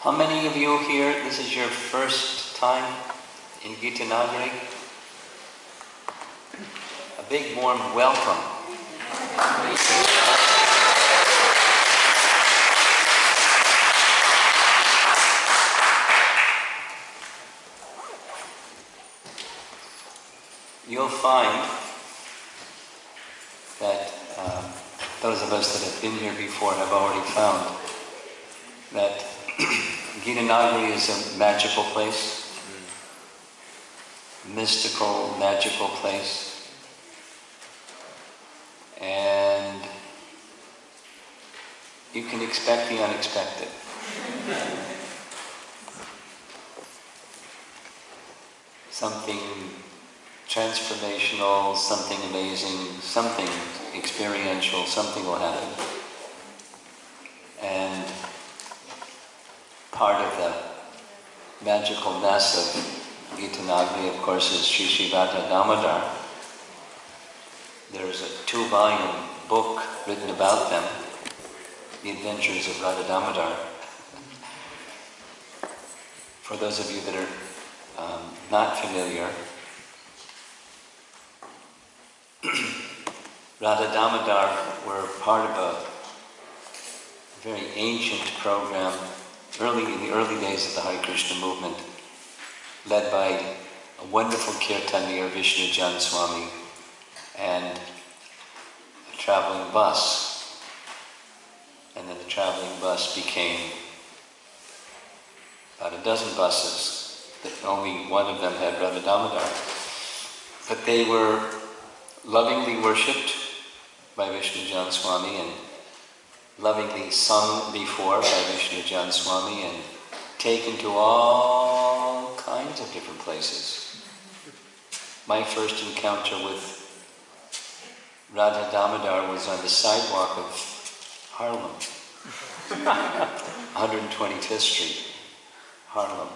How many of you here, this is your first time in Gita Nagari? A big warm welcome. You'll find that those of us that have been here before have already found that Gita Nagari is a magical place, mystical, magical place, and you can expect the unexpected. Something transformational, something amazing, something experiential, something will happen. And part of the magicalness of Gita Nagari, of course, is CC Madhya. There's a 2-volume book written about them, The Adventures of Radha Damodar. For those of you that are not familiar, Radha Damodar were part of a very ancient program in the early days of the Hare Krishna movement, led by a wonderful kirtanier, Jiva Swami, and a traveling bus. And then the traveling bus became about a dozen buses, that only one of them had Radha Damodar. But they were lovingly worshipped by Jiva Swami and lovingly sung before by Jiva Swami and taken to all kinds of different places. My first encounter with Radha Damodar was on the sidewalk of Harlem, 125th Street, Harlem,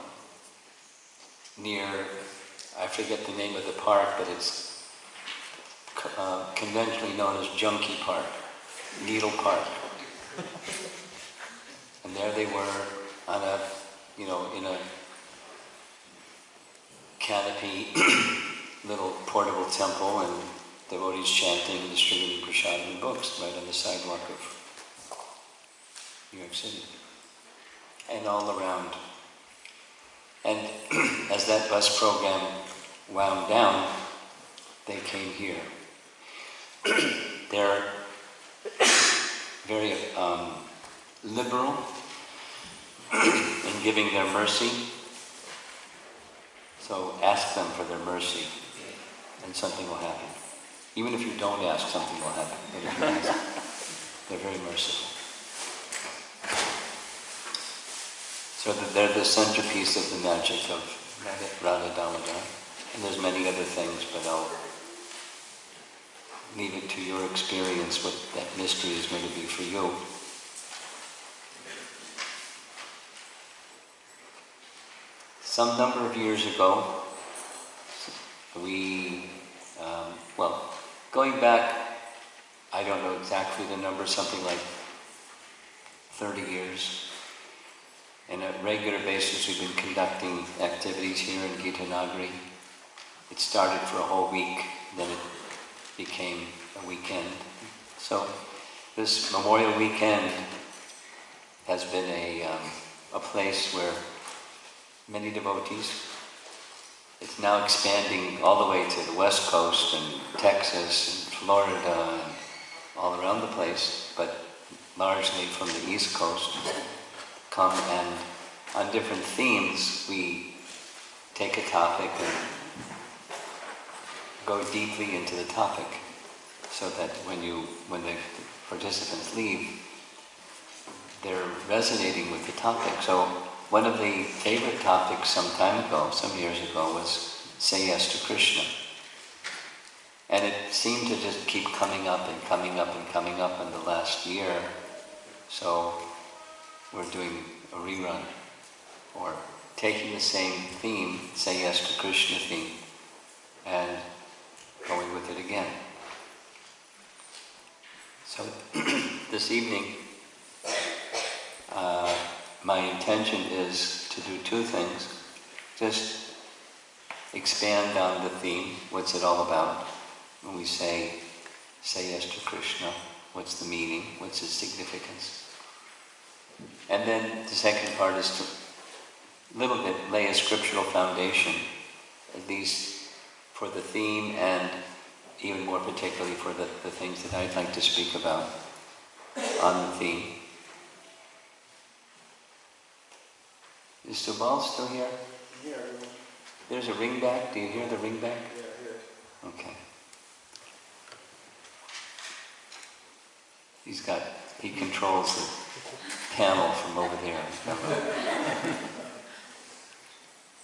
near, I forget the name of the park, but it's conventionally known as Junkie Park, Needle Park. And there they were on a, in a canopy, little portable temple, and devotees chanting and distributing prasadam and books right on the sidewalk of New York City. And all around. And as that bus program wound down, they came here. They're very liberal in giving their mercy. So ask them for their mercy and something will happen. Even if you don't ask, something will happen. But if you ask, they're very merciful. So that they're the centerpiece of the magic of Radha Damodar. And there's many other things, but I'll leave it to your experience what that mystery is going to be for you. Some number of years ago, going back, I don't know exactly the number, something like 30 years, on a regular basis we've been conducting activities here in Gita Nagari. It started for a whole week, then it became a weekend. So this Memorial Weekend has been a place where many devotees, it's now expanding all the way to the West Coast and Texas and Florida and all around the place, but largely from the East Coast, come and on different themes we take a topic and go deeply into the topic, so that when the participants leave, they're resonating with the topic. So one of the favorite topics some years ago, was say yes to Krishna. And it seemed to just keep coming up and coming up and coming up in the last year. So we're doing a rerun, or taking the same theme, say yes to Krishna theme, and going with it again. So this evening, my intention is to do two things. Just expand on the theme, what's it all about? When we say yes to Krishna, what's the meaning, what's its significance? And then the second part is to a little bit lay a scriptural foundation, at least for the theme and even more particularly for the things that I'd like to speak about on the theme. Is Subal still here? Yeah. There's a ringback. Do you hear the ringback? Yeah, yeah. Okay. He controls the panel from over there.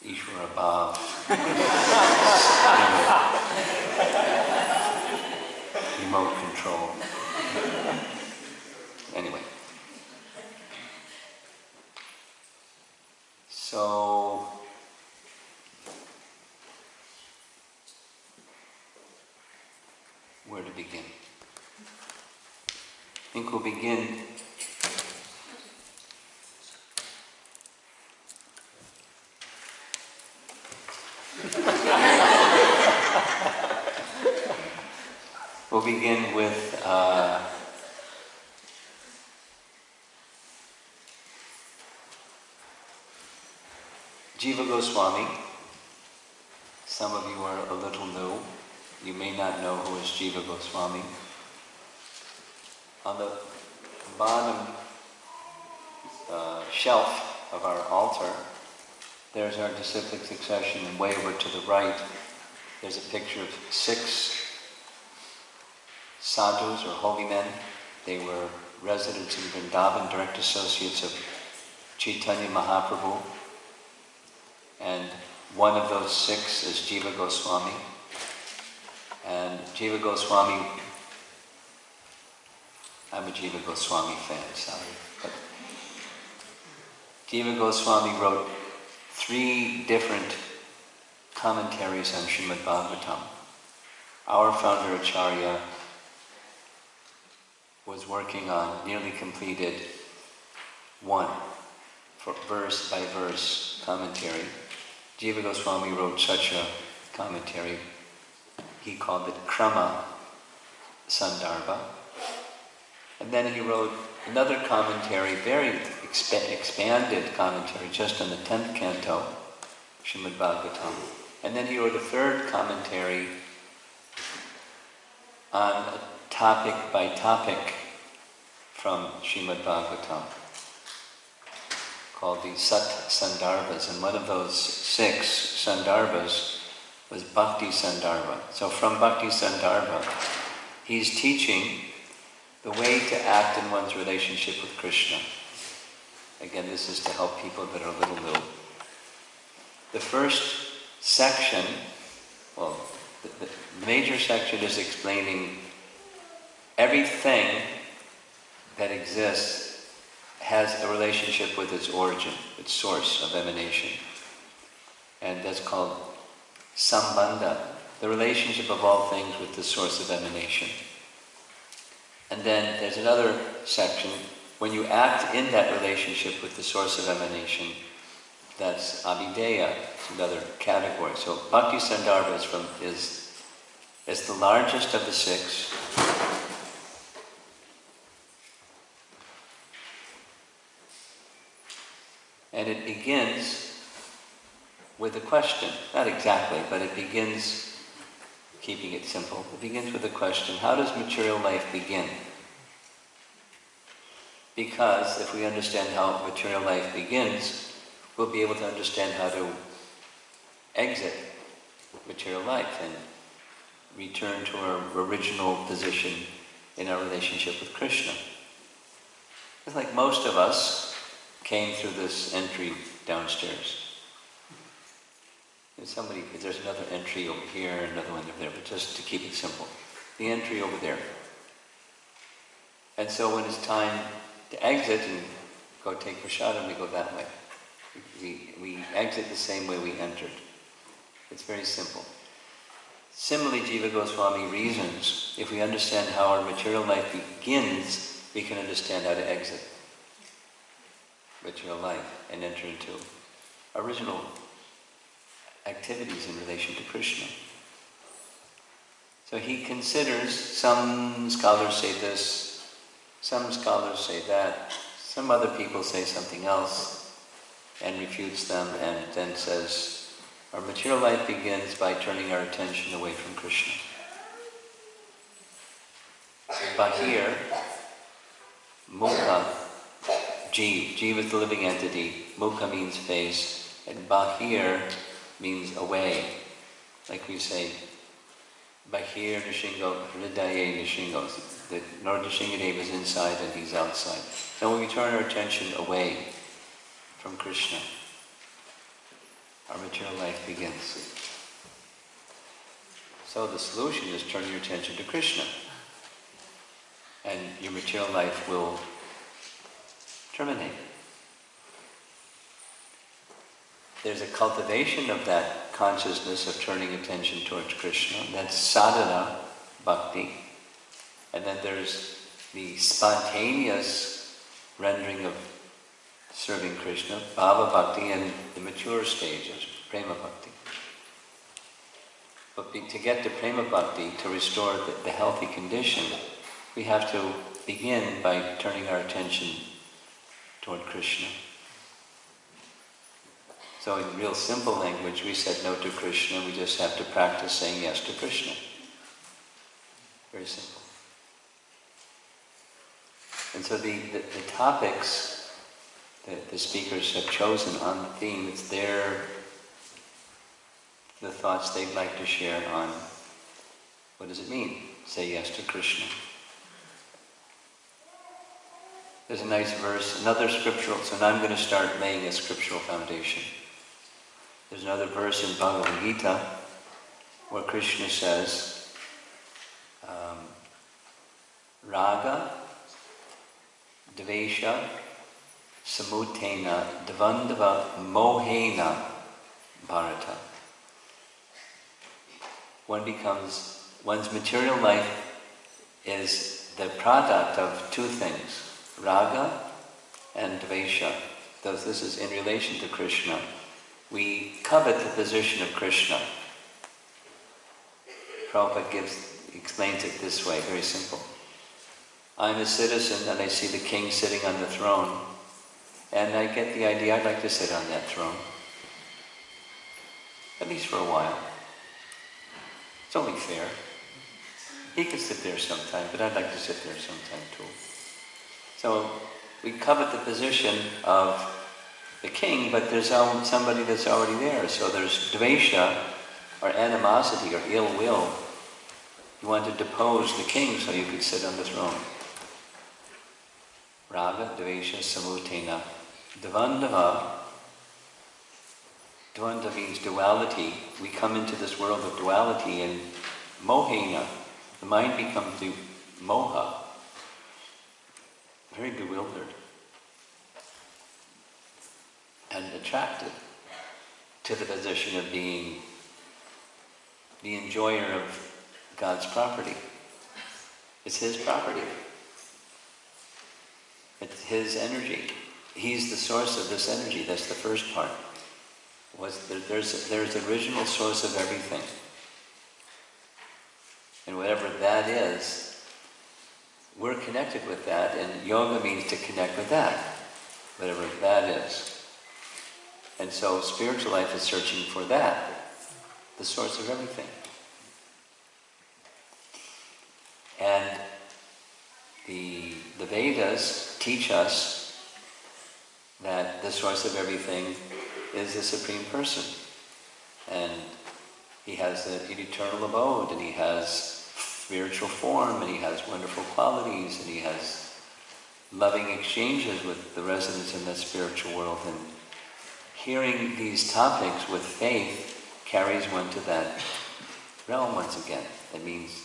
Ishwara Bhav. Remote control. Anyway. So, where to begin? I think we'll begin with Jiva Goswami. Some of you are a little new. You may not know who is Jiva Goswami. On the bottom shelf of our altar, there's our disciplic succession, and way over to the right, there's a picture of 6 sadhus or holy men. They were residents in Vrindavan, direct associates of Chaitanya Mahaprabhu. And one of those 6 is Jiva Goswami. And Jiva Goswami, I'm a Jiva Goswami fan, sorry. But Jiva Goswami wrote 3 different commentaries on Srimad Bhagavatam. Our founder Acharya was working on, nearly completed, 1 for verse by verse commentary. Jiva Goswami wrote such a commentary. He called it Krama Sandarbha. And then he wrote another commentary, very expanded commentary, just on the 10th canto, Srimad Bhagavatam. And then he wrote a 3rd commentary on topic by topic from Srimad Bhagavatam, called the Sat Sandarbhas. And one of those 6 Sandarbhas was Bhakti Sandarbha. So from Bhakti Sandarbha, he's teaching the way to act in one's relationship with Krishna. Again, this is to help people that are a little new. The first section, well, the major section is explaining everything that exists has a relationship with its origin, its source of emanation. And that's called sambandha, the relationship of all things with the source of emanation. And then there's another section, when you act in that relationship with the source of emanation, that's abhideya, it's another category. So Bhakti Sandarbha is the largest of the 6. And it begins with a question. Not exactly, but it begins, keeping it simple, it begins with a question: how does material life begin? Because if we understand how material life begins, we'll be able to understand how to exit material life and return to our original position in our relationship with Krishna. It's like most of us came through this entry downstairs. There's another entry over here, another one over there, but just to keep it simple. The entry over there. And so when it's time to exit and go take prasadam, we go that way. We exit the same way we entered. It's very simple. Similarly, Jiva Goswami reasons, if we understand how our material life begins, we can understand how to exit. material life and enter into original activities in relation to Krishna. So he considers, some scholars say this, some scholars say that, some other people say something else and refutes them, and then says, our material life begins by turning our attention away from Krishna. Bahir, mukha, Jiva is the living entity, mukha means face, and bahir means away. Like we say, bahir nishingo, hridaye nishingo. The Lord Nishingadeva is inside and he's outside. So when we turn our attention away from Krishna, our material life begins. So the solution is turn your attention to Krishna, and your material life will terminate. There's a cultivation of that consciousness of turning attention towards Krishna. That's sadhana, bhakti. And then there's the spontaneous rendering of serving Krishna, bhava bhakti, and the mature stages, prema bhakti. But to get to prema bhakti, to restore the healthy condition, we have to begin by turning our attention toward Krishna. So in real simple language, we said no to Krishna, we just have to practice saying yes to Krishna. Very simple. And so the topics that the speakers have chosen on the theme, it's the thoughts they'd like to share on what does it mean, say yes to Krishna. There's a nice verse, another scriptural, so now I'm going to start laying a scriptural foundation. There's another verse in Bhagavad Gita where Krishna says, Raga, Dvesha, Samutena, Dvandava, Mohena, Bharata. One's material life is the product of two things, Raga and Dvesha. This is in relation to Krishna. We covet the position of Krishna. Prabhupada explains it this way, very simple. I'm a citizen and I see the king sitting on the throne, and I get the idea I'd like to sit on that throne. At least for a while. It's only fair. He can sit there sometime, but I'd like to sit there sometime too. So we covet the position of the king, but there's somebody that's already there. So there's dvesha, or animosity, or ill will. You want to depose the king so you could sit on the throne. Raga, dvesha, samutena. Dvandava. Dvanda means duality. We come into this world of duality, and mohena, the mind becomes moha, very bewildered and attracted to the position of being the enjoyer of God's property. It's His property. It's His energy. He's the source of this energy. That's the first part. There's an original source of everything. And whatever that is, we're connected with that, and yoga means to connect with that, whatever that is. And so spiritual life is searching for that, the source of everything. And the Vedas teach us that the source of everything is the Supreme Person. And He has an eternal abode, and He has spiritual form, and He has wonderful qualities, and He has loving exchanges with the residents in that spiritual world. And hearing these topics with faith carries one to that realm once again. That means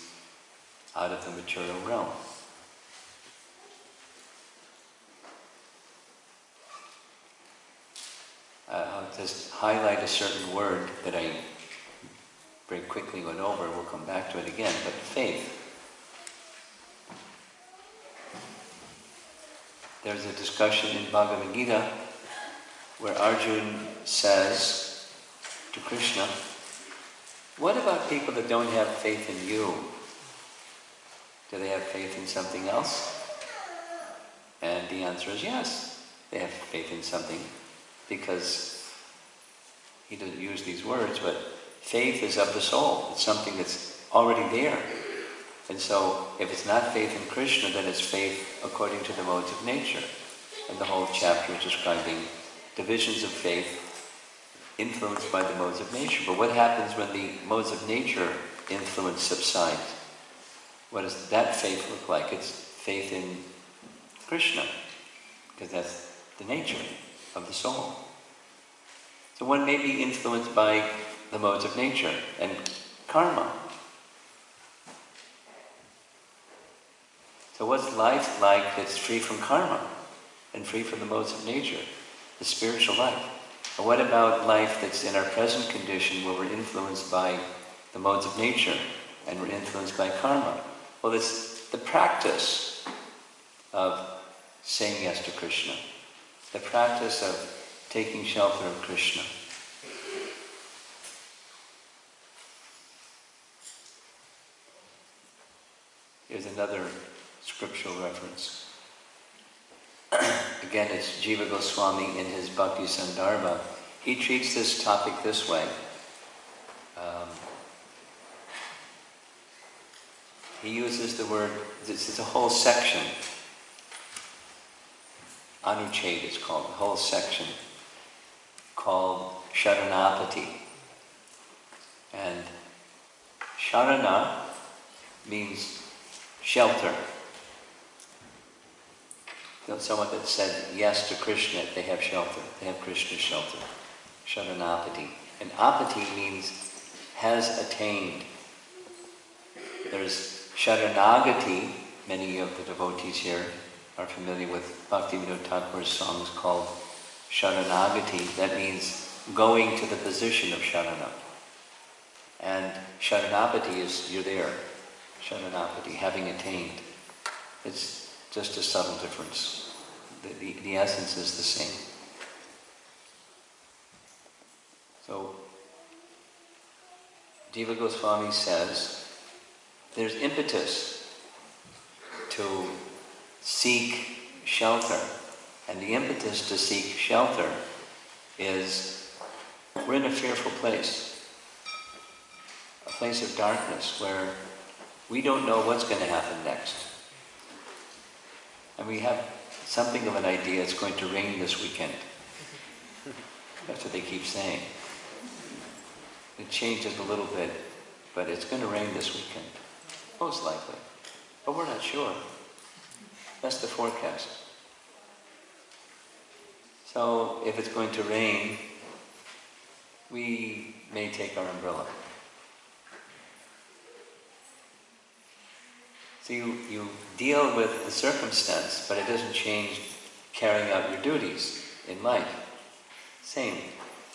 out of the material realm. I'll just highlight a certain word that I very quickly went over. We'll come back to it again. But faith. there's a discussion in Bhagavad Gita where Arjuna says to Krishna, what about people that don't have faith in you? Do they have faith in something else? And the answer is yes, they have faith in something, because he doesn't use these words, but faith is of the soul. It's something that's already there. And so if it's not faith in Krishna, then it's faith according to the modes of nature. And the whole chapter is describing divisions of faith influenced by the modes of nature. But what happens when the modes of nature influence subsides? What does that faith look like? It's faith in Krishna, because that's the nature of the soul. So one may be influenced by the modes of nature and karma. So what's life like that's free from karma and free from the modes of nature? The spiritual life. And what about life that's in our present condition where we're influenced by the modes of nature and we're influenced by karma? Well, it's the practice of saying yes to Krishna. The practice of taking shelter of Krishna. Here's another scriptural reference. Again, it's Jiva Goswami in his Bhakti Sandarbha. He treats this topic this way. He uses the word, it's a whole section. Anucheda is called, a whole section called Saranapatti. And Sharana means shelter. Someone that said yes to Krishna, they have shelter. They have Krishna's shelter. Saranapatti. And apati means has attained. There's Sharanagati. Many of the devotees here are familiar with Bhaktivinoda Thakur's songs called Sharanagati. That means going to the position of Sharana. And Sharanapati is you're there. Sharanapati, having attained. It's just a subtle difference. The essence is the same. So, Jiva Goswami says, there's impetus to seek shelter. And the impetus to seek shelter is, we're in a fearful place. A place of darkness where we don't know what's going to happen next. And we have something of an idea it's going to rain this weekend. That's what they keep saying. It changes a little bit, but it's going to rain this weekend. Most likely. But we're not sure. That's the forecast. So if it's going to rain, we may take our umbrella. So you deal with the circumstance, but it doesn't change carrying out your duties in life. Same.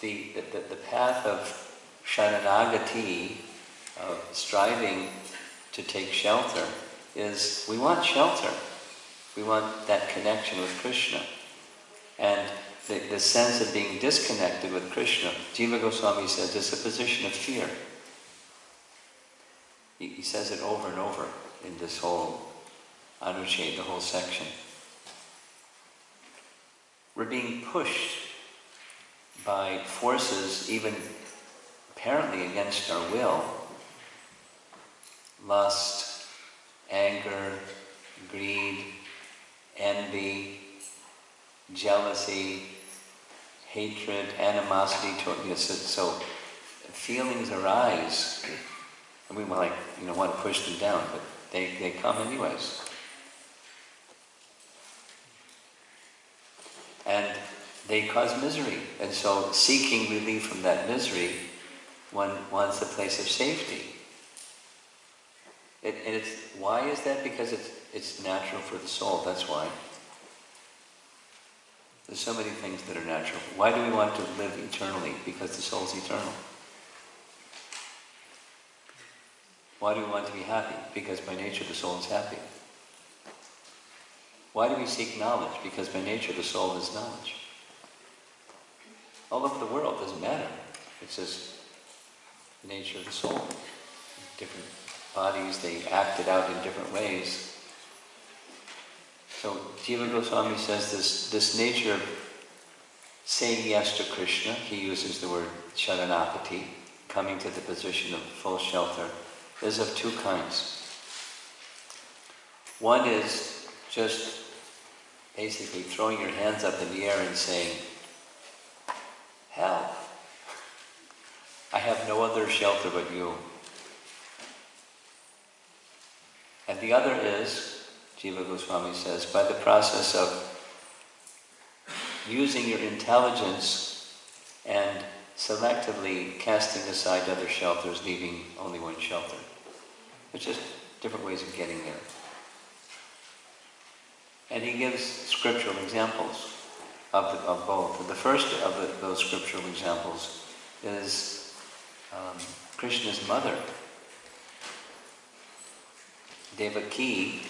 The path of Sharanagati, of striving to take shelter, is we want shelter. We want that connection with Krishna. And the sense of being disconnected with Krishna, Jiva Goswami says, is a position of fear. He says it over and over in this whole Anucheda, the whole section. We're being pushed by forces even apparently against our will. Lust, anger, greed, envy, jealousy, hatred, animosity. So feelings arise, and we want to push them down, but they come anyways. And they cause misery. And so seeking relief from that misery, one wants a place of safety. Why is that? Because it's natural for the soul, that's why. There's so many things that are natural. Why do we want to live eternally? Because the soul's eternal. Why do we want to be happy? Because by nature the soul is happy. Why do we seek knowledge? Because by nature the soul is knowledge. All over the world, doesn't matter. It's just the nature of the soul. Different bodies, they act it out in different ways. So Jiva Goswami says this nature of saying yes to Krishna, he uses the word Saranapatti, coming to the position of full shelter, is of two kinds. One is just basically throwing your hands up in the air and saying, help, I have no other shelter but you. And the other is, Jiva Goswami says, by the process of using your intelligence and selectively casting aside other shelters, leaving only one shelter. It's just different ways of getting there. And he gives scriptural examples of both. And the first of those scriptural examples is Krishna's mother, Devaki,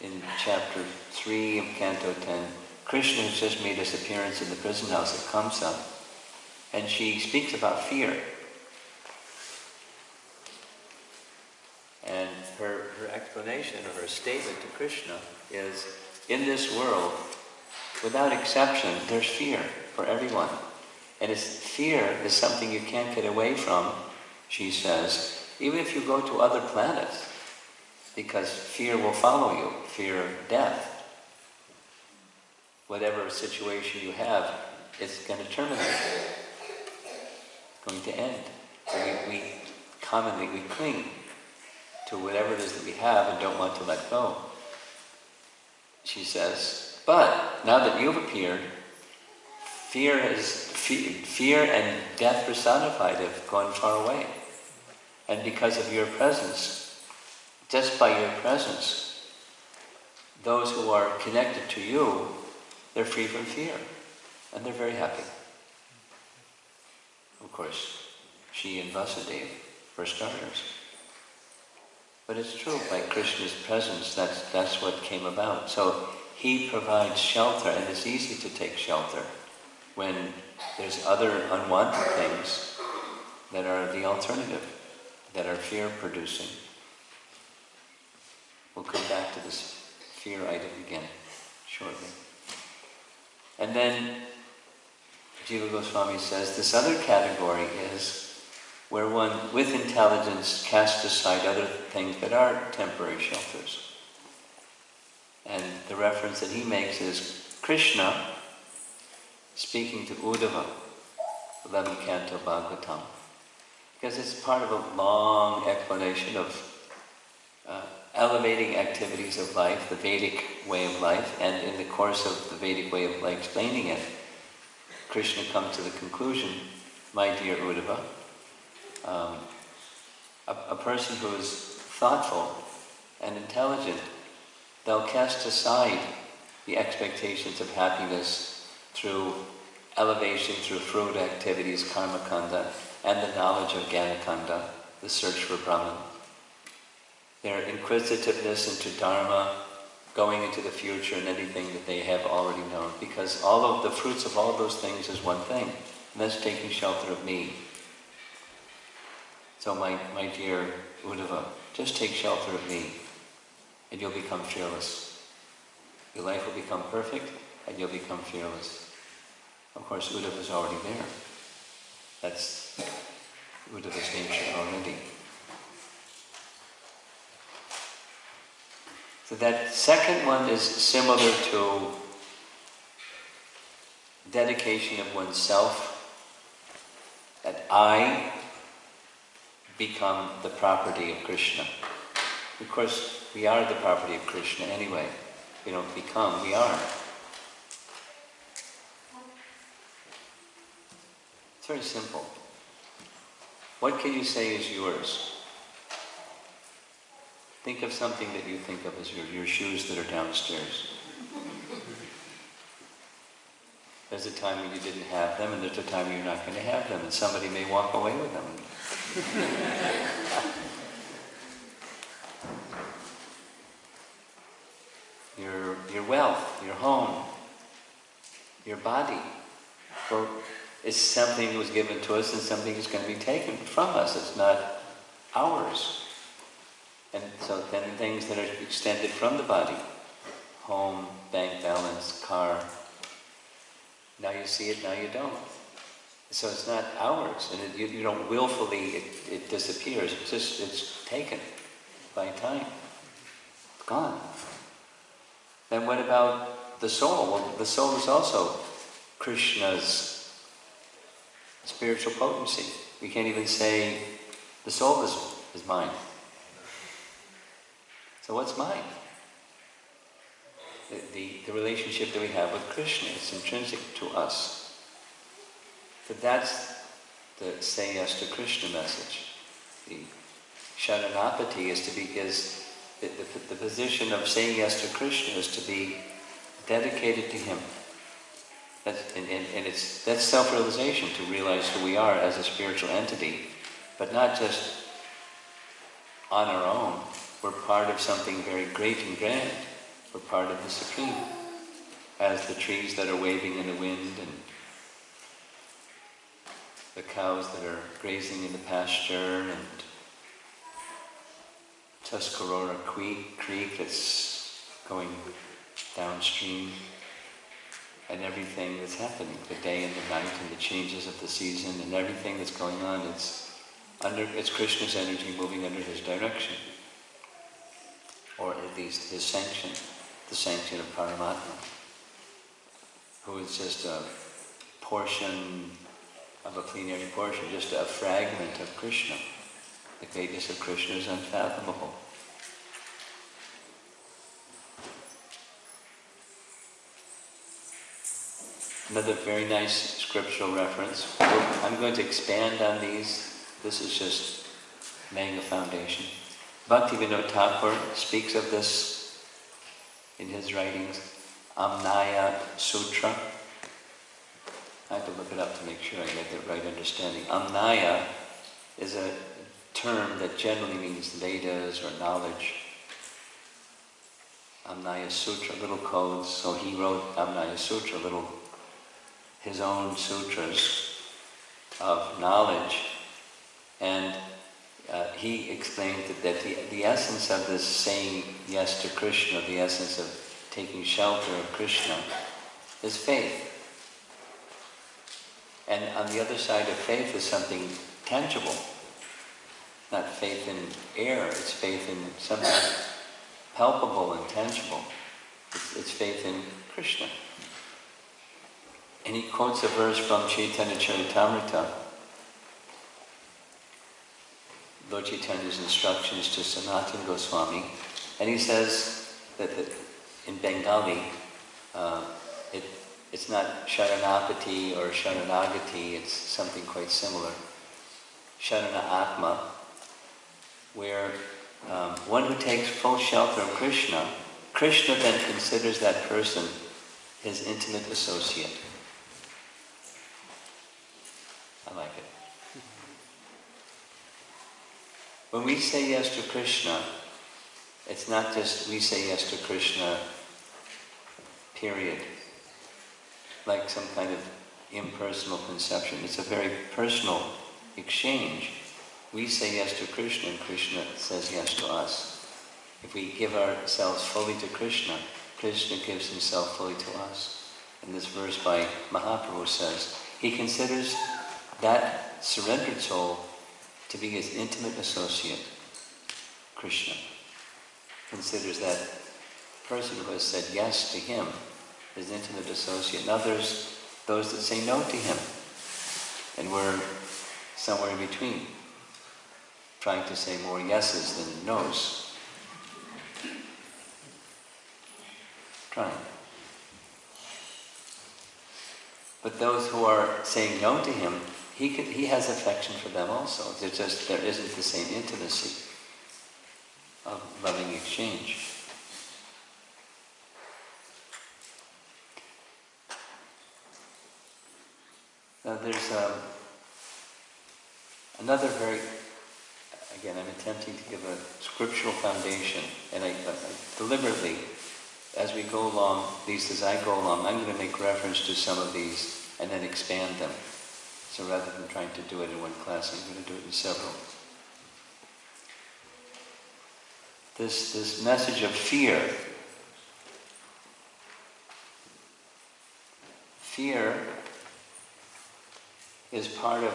in chapter 3 of Canto 10. Krishna has just made his appearance in the prison house at Kamsa, and she speaks about fear. And her explanation or her statement to Krishna is, in this world, without exception, there's fear for everyone. And fear is something you can't get away from, she says, even if you go to other planets, because fear will follow you, fear of death. Whatever situation you have, it's going to terminate. It's going to end. So we commonly cling to whatever it is that we have and don't want to let go. She says, but now that you've appeared, fear and death personified have gone far away. And because of your presence, just by your presence, those who are connected to you, they're free from fear, and they're very happy. Of course, she and Vasudeva, for starters. But it's true, by Krishna's presence, that's what came about. So he provides shelter, and it's easy to take shelter when there's other unwanted things that are the alternative, that are fear-producing. We'll come back to this fear item again shortly. And then Jiva Goswami says this other category is where one, with intelligence, casts aside other things that are temporary shelters. And the reference that he makes is Krishna speaking to Uddhava, 11th Canto Bhagavatam, because it's part of a long explanation of elevating activities of life, the Vedic way of life, and in the course of the Vedic way of life explaining it, Krishna comes to the conclusion, my dear Uddhava, a person who is thoughtful and intelligent, they'll cast aside the expectations of happiness through elevation, through fruit activities, karma kanda, and the knowledge of jnana kanda, the search for Brahman. Their inquisitiveness into Dharma, going into the future and anything that they have already known. Because all of the fruits of all those things is one thing, and that's taking shelter of me. So my dear Uddhava, just take shelter of me, and you'll become fearless. Your life will become perfect, and you'll become fearless. Of course, Uddhava is already there. That's Uddhava's nature already. So that second one is similar to dedication of oneself, that I become the property of Krishna. Of course, we are the property of Krishna anyway. We don't become, we are. It's very simple. What can you say is yours? Think of something that you think of as your shoes that are downstairs. There's a time when you didn't have them, and there's a time you're not going to have them, and somebody may walk away with them. your body. For it's something that was given to us and something that's going to be taken from us. It's not ours. And so then things that are extended from the body, home, bank balance, car, now you see it, now you don't. So it's not ours, and you don't willfully, it disappears. It's taken by time. It's gone. Then what about the soul? Well, the soul is also Krishna's spiritual potency. We can't even say the soul is mine. So what's mine? The relationship that we have with Krishna is intrinsic to us. So that's the say yes to Krishna message. The Saranapatti is the position of saying yes to Krishna is to be dedicated to Him. That's self-realization, to realize who we are as a spiritual entity, but not just on our own. We're part of something very great and grand. We're part of the Supreme, as the trees that are waving in the wind and the cows that are grazing in the pasture and Tuscarora Creek that's going downstream, and everything that's happening, the day and the night and the changes of the season and everything that's going on, it's Krishna's energy moving under His direction, or at least His sanction, the sanction of Paramatma, who is just a portion of a plenary portion, just a fragment of Krishna. The greatness of Krishna is unfathomable. Another very nice scriptural reference. I'm going to expand on these. This is just laying a foundation. Bhaktivinoda Thakur speaks of this in his writings, Amnaya Sutra. I have to look it up to make sure I get the right understanding. Amnaya is a term that generally means Vedas or knowledge. Amnaya Sutra, little codes. So he wrote Amnaya Sutra, his own sutras of knowledge. And he explained that the essence of this saying yes to Krishna, the essence of taking shelter of Krishna, is faith. And on the other side of faith is something tangible. Not faith in air, it's faith in something palpable and tangible. It's faith in Krishna. And he quotes a verse from Chaitanya Charitamrita, Lord Chaitanya's instructions to Sanatana Goswami, and he says that in Bengali, it's not Saranapatti or Sharanagati, it's something quite similar. Sharana Atma, where one who takes full shelter of Krishna, Krishna then considers that person his intimate associate. I like it. When we say yes to Krishna, it's not just we say yes to Krishna, period. Like some kind of impersonal conception. It's a very personal exchange. We say yes to Krishna and Krishna says yes to us. If we give ourselves fully to Krishna, Krishna gives himself fully to us. And this verse by Mahaprabhu says, he considers that surrendered soul to be his intimate associate. Krishna considers that person who has said yes to him his intimate associate. And others, those that say no to him. And we're somewhere in between, trying to say more yeses than nos. Trying. But those who are saying no to him, he has affection for them also. There isn't the same intimacy of loving exchange. Now there's another again, I'm attempting to give a scriptural foundation, and I deliberately as we go along, at least as I go along, I'm going to make reference to some of these and then expand them. So rather than trying to do it in one class, I'm going to do it in several. This message of fear. Fear is part of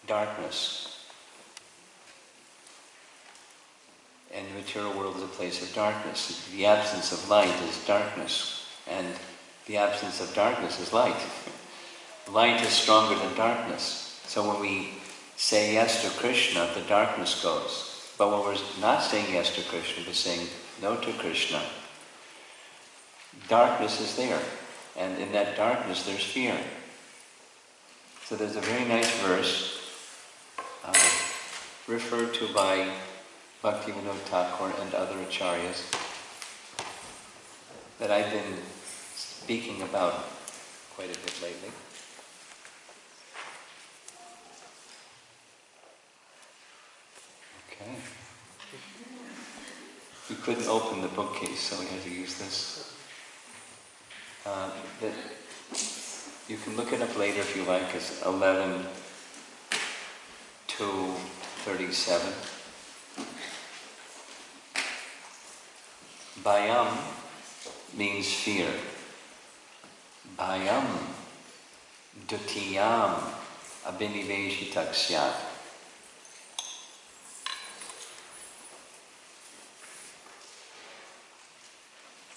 darkness. And the material world is a place of darkness. The absence of light is darkness. And the absence of darkness is light. Light is stronger than darkness. So when we say yes to Krishna, the darkness goes. But when we're not saying yes to Krishna, we're saying no to Krishna, darkness is there. And in that darkness, there's fear. So there's a very nice verse referred to by Bhaktivinoda Thakur and other acharyas that I've been speaking about quite a bit lately. Okay. We couldn't open the bookcase, so we had to use this. You can look it up later if you like. It's 11 to 37. Bhayam means fear. Bhayam dutiyam abhiniveshitak syat.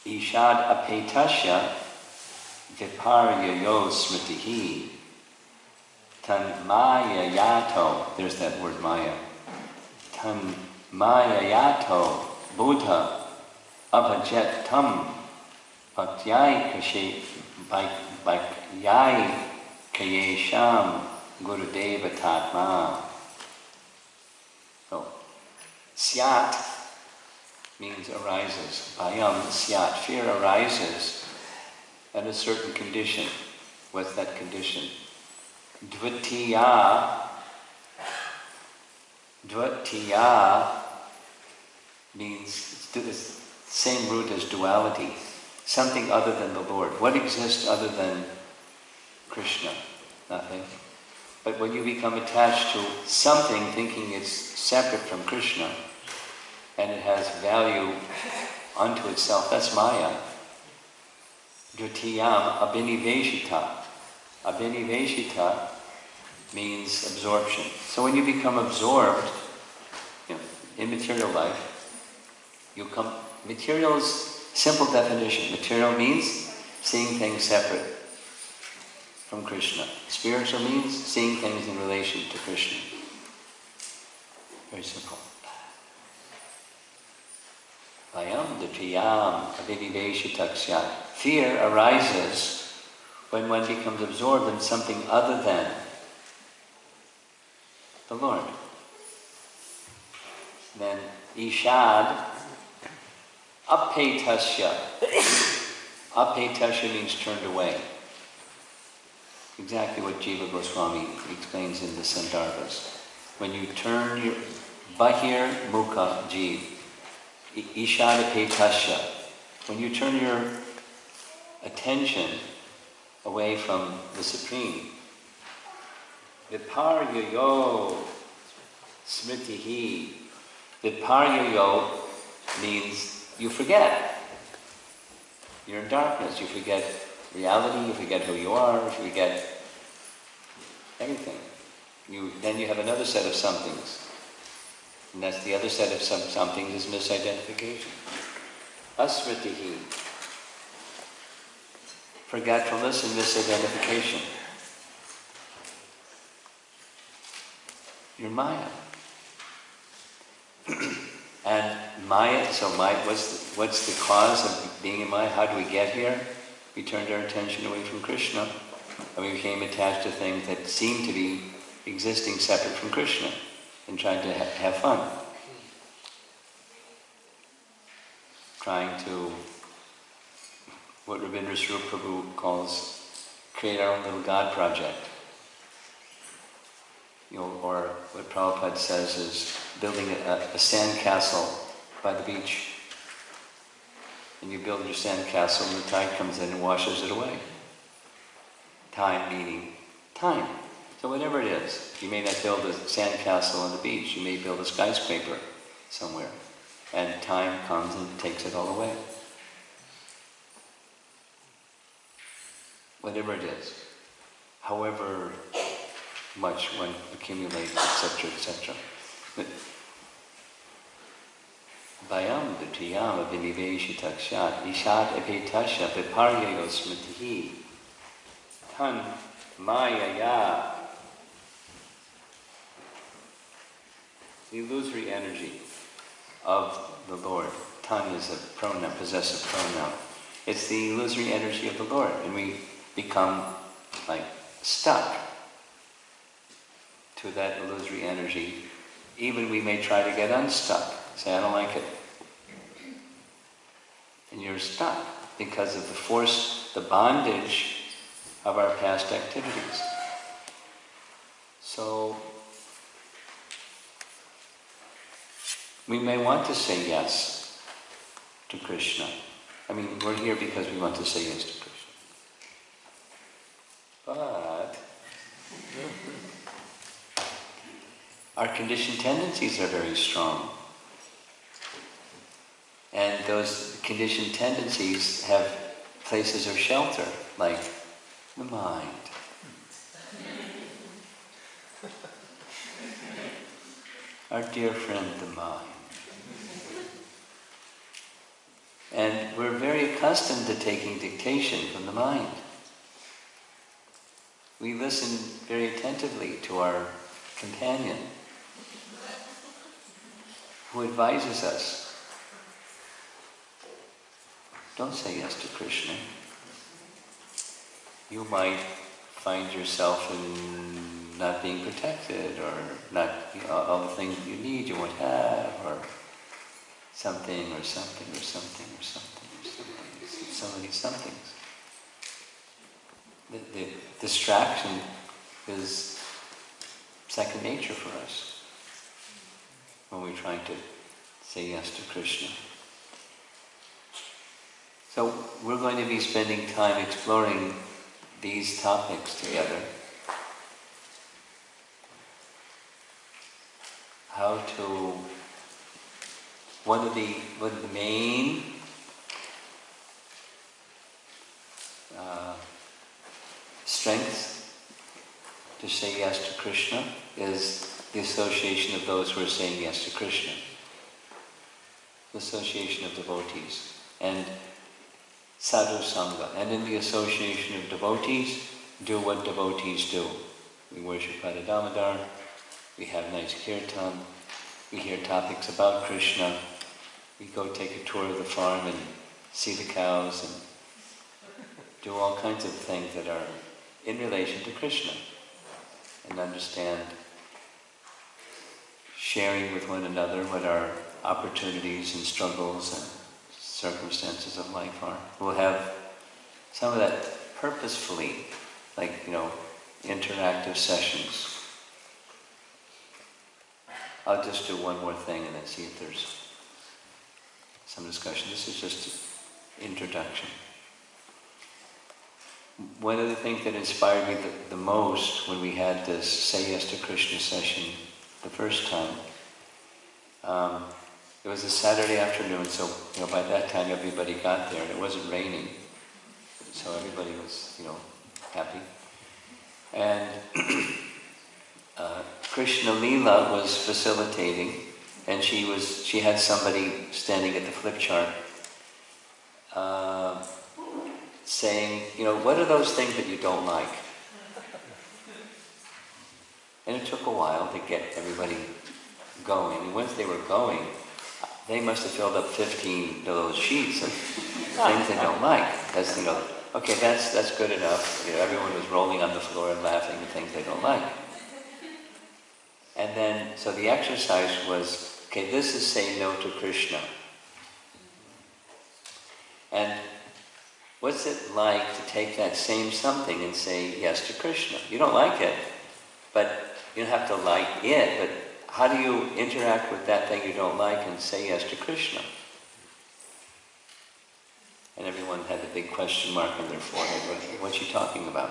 Ishad apetasya viparyayo smritihi tan maya yato, there's that word maya, tan maya yato buddha abhajet tam bhakyai kayesham gurudeva tatma. So, syat means arises. Bhayam, syat, fear arises at a certain condition. What's that condition? Dvitiya means it's the same root as duality. Something other than the Lord. What exists other than Krishna? Nothing. But when you become attached to something thinking it's separate from Krishna, and it has value unto itself, that's Maya. Dutiyam abhiniveshita. Abhiniveshita means absorption. So when you become absorbed, in material life, material is simple definition. Material means seeing things separate from Krishna. Spiritual means seeing things in relation to Krishna. Very simple. Bhayam dutiyam abhiniveshitak syat. Fear arises when one becomes absorbed in something other than the Lord. Then ishad apetasya. Apetasya means turned away. Exactly what Jiva Goswami explains in the Sandarbhas. When you turn your bahir mukha jiv, ishada petasya, when you turn your attention away from the Supreme, viparyayo smritihi. Viparyayo means you forget. You're in darkness, you forget reality, you forget who you are, you forget everything. Then you have another set of somethings. And that's the other set of somethings is misidentification. Asmritihi. Forgetfulness and misidentification. You're Maya. And Maya, what's the cause of being in Maya? How do we get here? We turned our attention away from Krishna and we became attached to things that seemed to be existing separate from Krishna and tried to have fun. Trying to, what Rabindra Swarup Prabhu calls, create our own little God project. Or what Prabhupada says is building a sand castle by the beach. and you build your sandcastle and the tide comes in and washes it away. Time meaning time. So whatever it is, you may not build a sandcastle on the beach, you may build a skyscraper somewhere, and time comes and takes it all away. Whatever it is, however much one accumulates, etc., etc. Vayam dutiyam aviniveshitakshat ishat apetasya viparyayo smritihi tan mayaya. The illusory energy of the Lord. Tan is a pronoun, possessive pronoun. It's the illusory energy of the Lord, and we become like stuck to that illusory energy. Even we may try to get unstuck. Say, I don't like it. And you're stuck because of the force, the bondage of our past activities. So, we may want to say yes to Krishna. I mean, we're here because we want to say yes to Krishna. But our conditioned tendencies are very strong. And those conditioned tendencies have places of shelter, like the mind. Our dear friend, the mind. And we're very accustomed to taking dictation from the mind. We listen very attentively to our companion, who advises us. Don't say yes to Krishna. You might find yourself in not being protected, or not, all the things you need you won't have, or something, or something, or something, or something, or something, so many somethings. The distraction is second nature for us when we're trying to say yes to Krishna. So we're going to be spending time exploring these topics together. How to, one of the main strengths to say yes to Krishna is the association of those who are saying yes to Krishna. The association of devotees. And sadhu sangha. And in the association of devotees, do what devotees do. We worship Radha Damodar, we have nice kirtan, we hear topics about Krishna, we go take a tour of the farm and see the cows and do all kinds of things that are in relation to Krishna, and understand, sharing with one another what our opportunities and struggles and circumstances of life are. We'll have some of that purposefully, like, interactive sessions. I'll just do one more thing and then see if there's some discussion. This is just an introduction. One of the things that inspired me the most when we had this Say Yes to Krishna session the first time, it was a Saturday afternoon, so by that time everybody got there and it wasn't raining, so everybody was happy. And Krishna Leela was facilitating, and she had somebody standing at the flip chart saying, what are those things that you don't like? And it took a while to get everybody going. And once they were going, they must have filled up 15 of those sheets of things they don't like. That's, okay, that's good enough. Everyone was rolling on the floor and laughing at things they don't like. And then, so the exercise was, okay, this is say no to Krishna. And what's it like to take that same something and say yes to Krishna? You don't like it, but you don't have to like it, but how do you interact with that thing you don't like and say yes to Krishna? big question mark on their forehead. What's she talking about?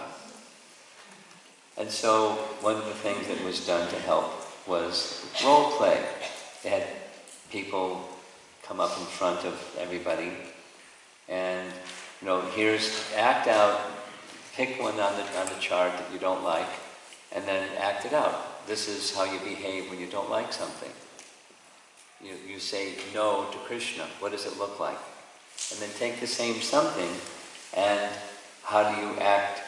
And so one of the things that was done to help was role play. They had people come up in front of everybody and, act out, pick one on the chart that you don't like, and then act it out. This is how you behave when you don't like something. You say no to Krishna. What does it look like? And then take the same something, and how do you act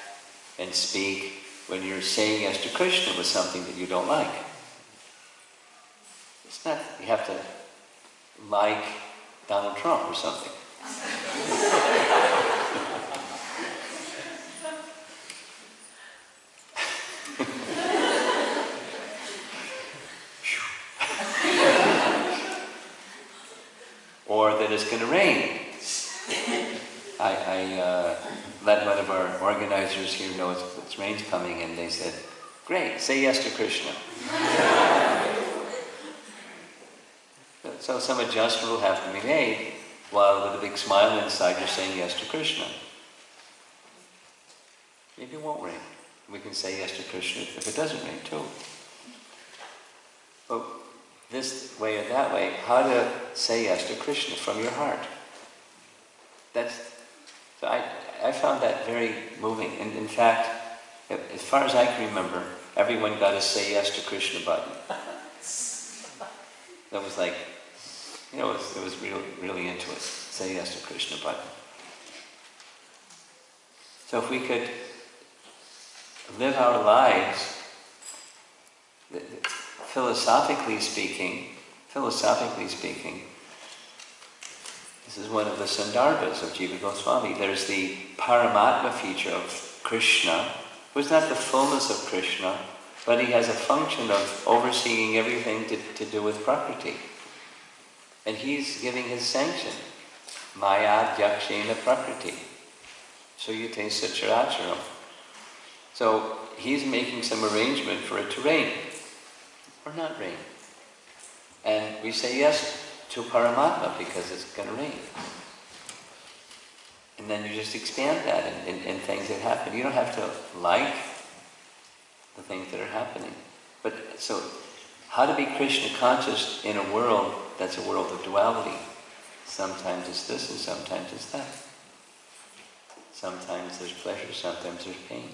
and speak when you're saying yes to Krishna with something that you don't like? It's not, you have to like Donald Trump or something. Or that it's going to rain. I let one of our organizers here know it's rain's coming, and they said, "Great, say yes to Krishna." So some adjustment will have to be made, while with a big smile inside you're saying yes to Krishna. Maybe it won't rain. We can say yes to Krishna if it doesn't rain too. But this way or that way, how to say yes to Krishna from your heart. So I found that very moving. And in fact, as far as I can remember, everyone got a say yes to Krishna button. That was like, it was really into it. Say yes to Krishna button. So if we could live our lives, philosophically speaking, this is one of the sandarbhas of Jiva Goswami. There's the Paramatma feature of Krishna, who's not the fullness of Krishna, but he has a function of overseeing everything to do with Prakriti. And he's giving his sanction. Maya Yakshena Prakriti. Suyate Sacharacharam. So he's making some arrangement for it to rain. Or not rain. And we say yes to Paramatma because it's going to rain. And then you just expand that in things that happen. You don't have to like the things that are happening. But so, how to be Krishna conscious in a world that's a world of duality? Sometimes it's this and sometimes it's that. Sometimes there's pleasure, sometimes there's pain.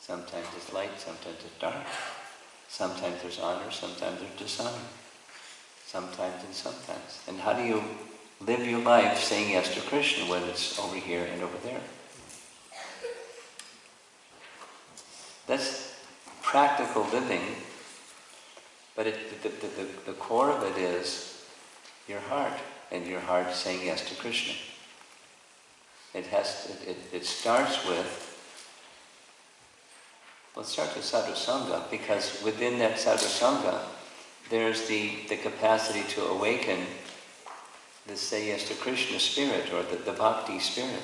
Sometimes it's light, sometimes it's dark. Sometimes there's honor, sometimes there's dishonor. Sometimes and sometimes. And how do you live your life saying yes to Krishna when it's over here and over there? That's practical living, but the core of it is your heart, and your heart saying yes to Krishna. It starts with, let's start with sadhusanga, because within that sadhusanga, there's the capacity to awaken the say yes to Krishna spirit, or the bhakti spirit.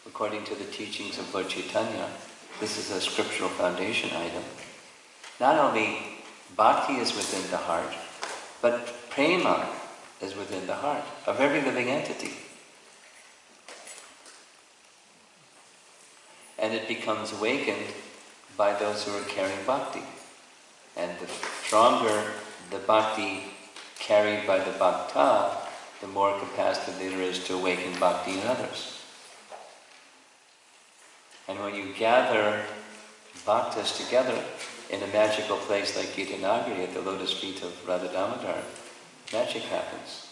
According to the teachings of Lord Chaitanya, this is a scriptural foundation item. Not only bhakti is within the heart, but prema is within the heart of every living entity. And it becomes awakened by those who are carrying bhakti. And the stronger the bhakti carried by the bhakta, the more capacity there is to awaken bhakti in others. And when you gather bhaktas together in a magical place like Gita Nagari at the lotus feet of Radha Damodar, magic happens.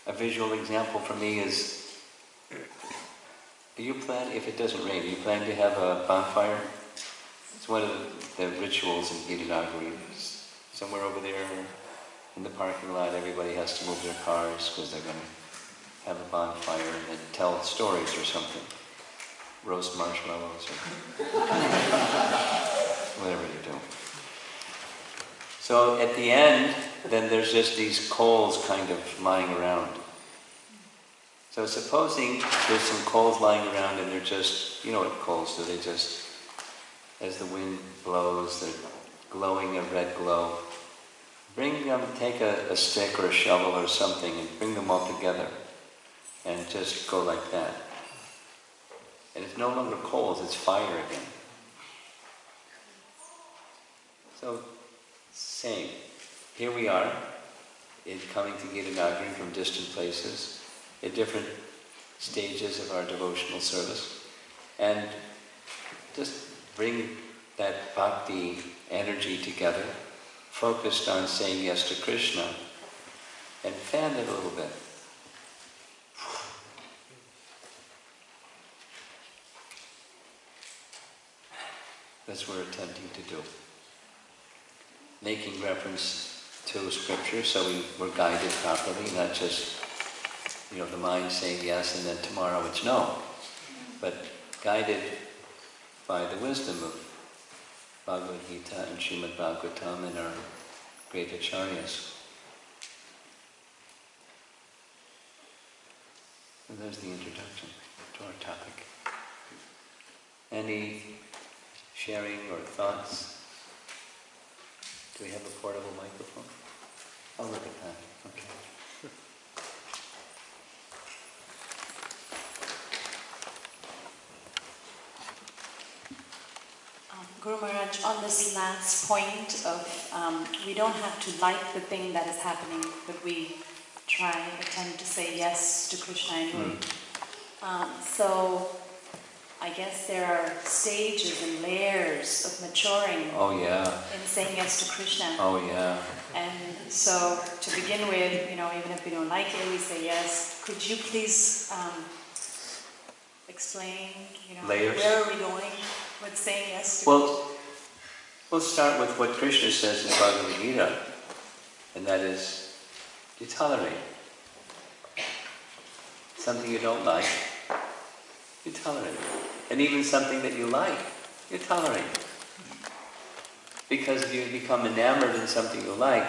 A visual example for me is, if it doesn't rain, do you plan to have a bonfire? It's one of the rituals in Gita Nagari. Somewhere over there in the parking lot, everybody has to move their cars because they're going to have a bonfire and then tell stories or something. Roast marshmallows or whatever you do. So at the end, then there's just these coals kind of lying around. So supposing there's some coals lying around and they're just, you know what coals do, they just, as the wind blows, they're glowing a red glow. bring them, take a stick or a shovel or something and bring them all together and just go like that. And it's no longer coals, it's fire again. So, same. Here we are, coming to Gita Nagari from distant places, at different stages of our devotional service, and just bring that bhakti energy together, focused on saying yes to Krishna, and fan it a little bit. That's what we're attempting to do. Making reference to scripture so we're guided properly, not just, the mind saying yes and then tomorrow it's no, but guided by the wisdom of Bhagavad Gita and Srimad Bhagavatam and our great acharyas. And there's the introduction to our topic. Any sharing or thoughts? Do we have a portable microphone? Oh, look at that. Okay. Guru Maharaj, on this last point of we don't have to like the thing that is happening, but we attempt to say yes to Krishna anyway. So I guess there are stages and layers of maturing. Oh yeah. In saying yes to Krishna. Oh yeah. And so to begin with, even if we don't like it, we say yes. Could you please explain, layers? Where are we going with saying yes to Krishna? We'll start with what Krishna says in Bhagavad Gita, and that is, you tolerate. Something you don't like, you tolerate. And even something that you like, you tolerate. Because if you become enamored in something you like,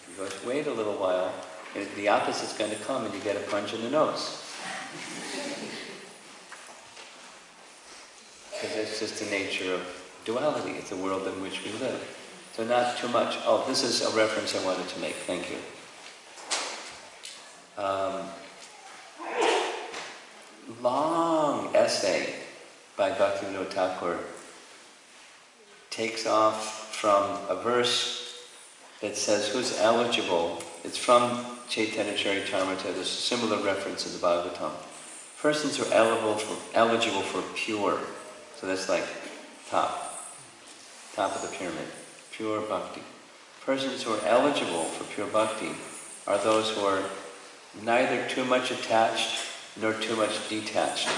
you just wait a little while, and the opposite's going to come and you get a punch in the nose. Because it's just the nature of duality. It's the world in which we live. So not too much. Oh, this is a reference I wanted to make. Thank you. Long essay by Bhaktivinoda Thakur takes off from a verse that says, who's eligible? It's from Chaitanya Charitamrita. There's a similar reference in the Bhagavatam. Persons who are eligible for pure. So that's like top of the pyramid. Pure bhakti. Persons who are eligible for pure bhakti are those who are neither too much attached nor too much detached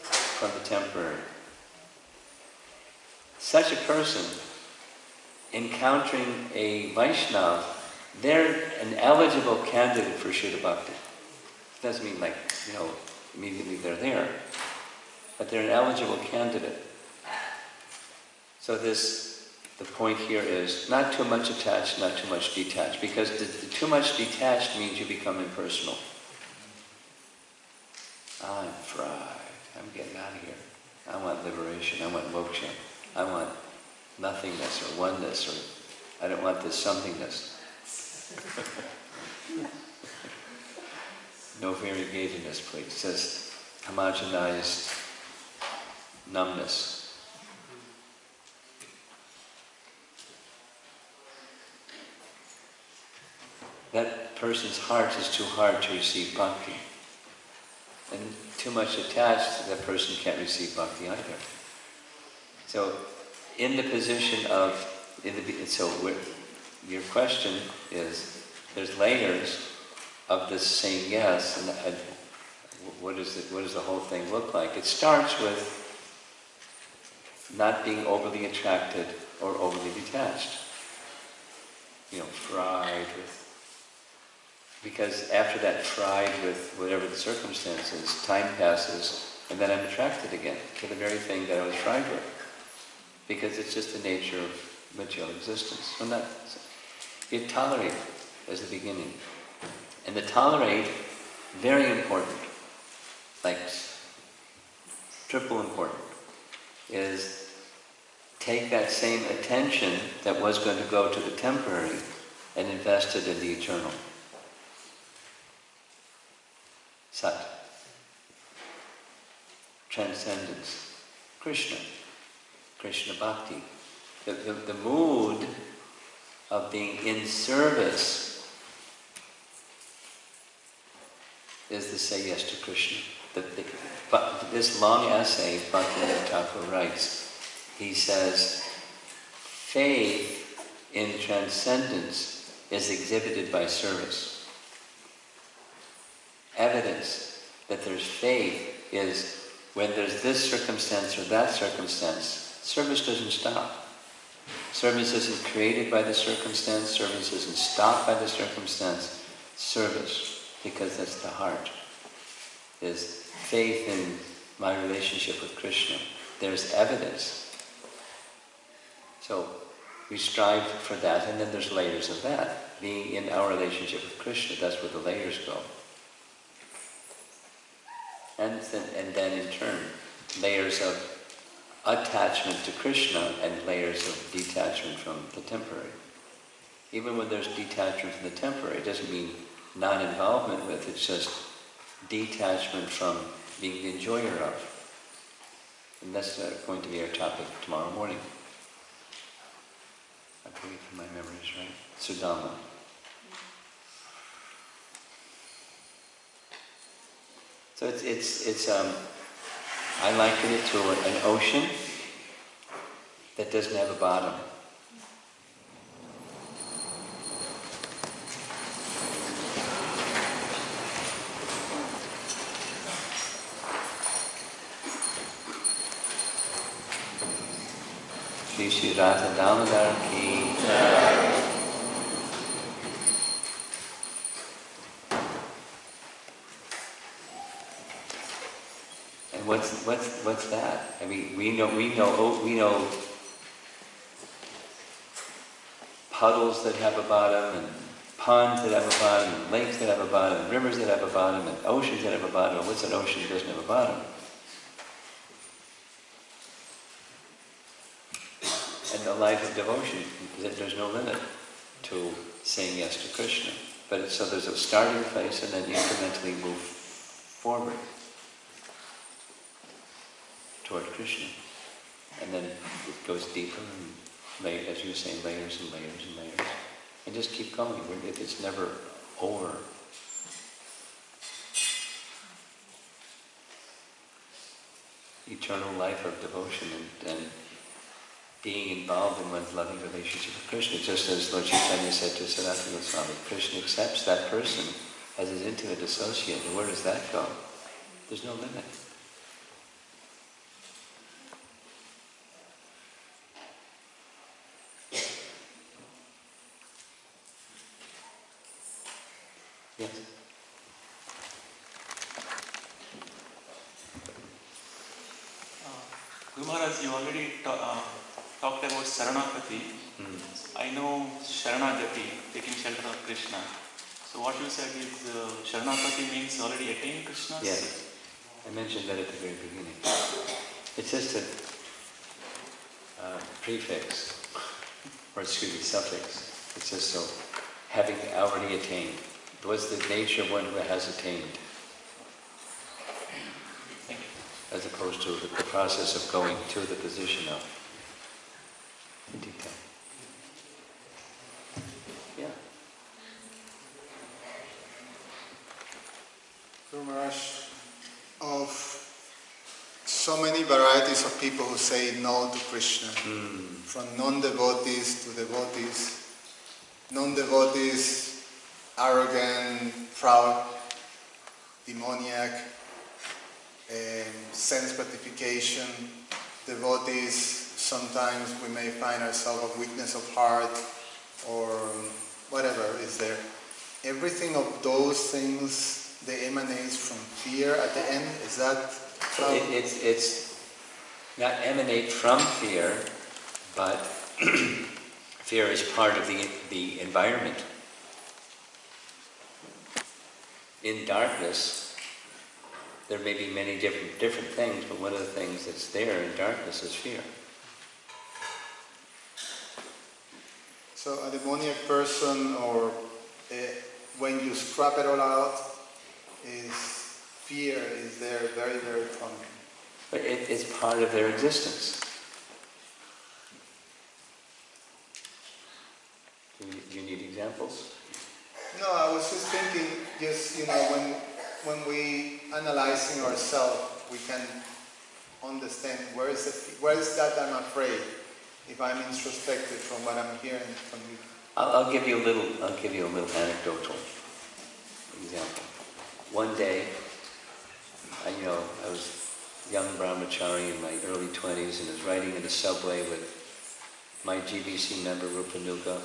from the temporary. Such a person, encountering a Vaishnava, they're an eligible candidate for Shuddha Bhakti. It doesn't mean immediately they're there, but they're an eligible candidate. So the point here is not too much attached, not too much detached, because the too much detached means you become impersonal. I'm fried. I'm getting out of here. I want liberation. I want moksha. I want nothingness or oneness, or I don't want this somethingness. No variegatedness, please. Just homogenized numbness. That person's heart is too hard to receive bhakti. And too much attached, that person can't receive bhakti either. So, in the position of, your question is, there's layers of this saying yes, and what does the whole thing look like? It starts with not being overly attracted or overly detached. Fried with. Because after that, fried with whatever the circumstances, time passes, and then I'm attracted again to the very thing that I was fried with. Because it's just the nature of material existence. So you tolerate as the beginning. And the tolerate, very important, like triple important, is take that same attention that was going to go to the temporary and invest it in the eternal. Sat. Transcendence. Krishna. Krishna Bhakti. The mood of being in service is to say yes to Krishna. But this long essay, Bhaktivinoda Thakur writes, he says, faith in transcendence is exhibited by service. Evidence that there's faith is when there's this circumstance or that circumstance, service doesn't stop. Service isn't created by the circumstance, service isn't stopped by the circumstance. Service, because that's the heart, is faith in my relationship with Krishna. There's evidence. So we strive for that, and then there's layers of that. Being in our relationship with Krishna, that's where the layers go. And then in turn, layers of attachment to Krishna and layers of detachment from the temporary. Even when there's detachment from the temporary, it doesn't mean non-involvement with, it's just detachment from being the enjoyer of. And that's going to be our topic tomorrow morning. I believe in my memories, right? Sudama. So it's I liken it to an ocean that doesn't have a bottom. Shri Shri Radha Damodar ki Jai. And what's that? I mean, we know puddles that have a bottom, and ponds that have a bottom, and lakes that have a bottom, and rivers that have a bottom, and oceans that have a bottom. What's an ocean that doesn't have a bottom? And the life of devotion, there's no limit to saying yes to Krishna. But so there's a starting place, and then you incrementally move forward toward Krishna. And then it goes deeper, and as you were saying, layers and layers and layers. And just keep going. It's never over. Eternal life of devotion and being involved in one's loving relationship with Krishna. Just as Lord Chaitanya said to Saranapatti Swami, Krishna accepts that person as his intimate associate. And where does that go? There's no limit. Yes? Guru Maharaj, you already talked about Saranapatti. I know Sharanagati, taking shelter of Krishna. So what you said is Sharanapatti means already attained Krishna? Yes. I mentioned that at the very beginning. It's just a prefix, or suffix. It's just so, having already attained. What's the nature of one who has attained? As opposed to the process of going to the position of. In detail. Yeah. Guru Maharaj, of so many varieties of people who say no to Krishna, from non-devotees to devotees, non-devotees, arrogant, proud, demoniac, sense gratification, devotees, sometimes we may find ourselves a weakness of heart or whatever is there. Everything of those things, they emanate from fear at the end. Is that how? It's not emanate from fear, but fear is part of the environment. In darkness, there may be many different things, but one of the things that's there in darkness is fear. So a demoniac person, or when you scrap it all out, is fear is there very, very common. But it's part of their existence. Do you need examples? No, I was just thinking, when we analyzing ourselves, we can understand where is that I'm afraid. If I'm introspective from what I'm hearing from you. I'll give you a little anecdotal example. One day, I was a young brahmachari in my early 20s and was riding in the subway with my GBC member Rupanuga,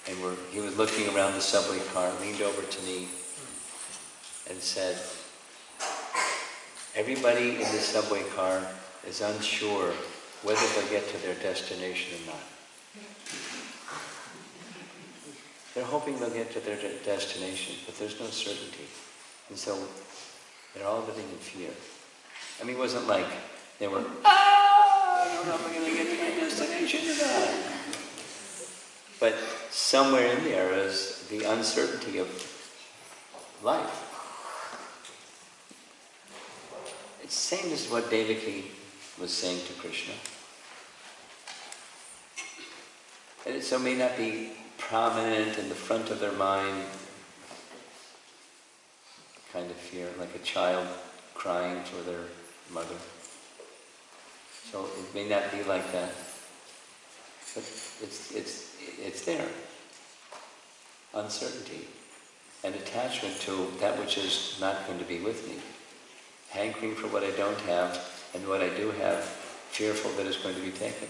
and he was looking around the subway car, leaned over to me and said, "Everybody in the subway car is unsure whether they'll get to their destination or not. They're hoping they'll get to their destination, but there's no certainty. And so they're all living in fear." I mean, it wasn't like they were, I don't know if I'm going to get to my destination or not. But somewhere in there is the uncertainty of life. It's the same as what Devaki was saying to Krishna. And so it may not be prominent in the front of their mind, kind of fear, like a child crying for their mother. So it may not be like that, but it's there. Uncertainty and attachment to that which is not going to be with me. Hankering for what I don't have, and what I do have, fearful that it's going to be taken.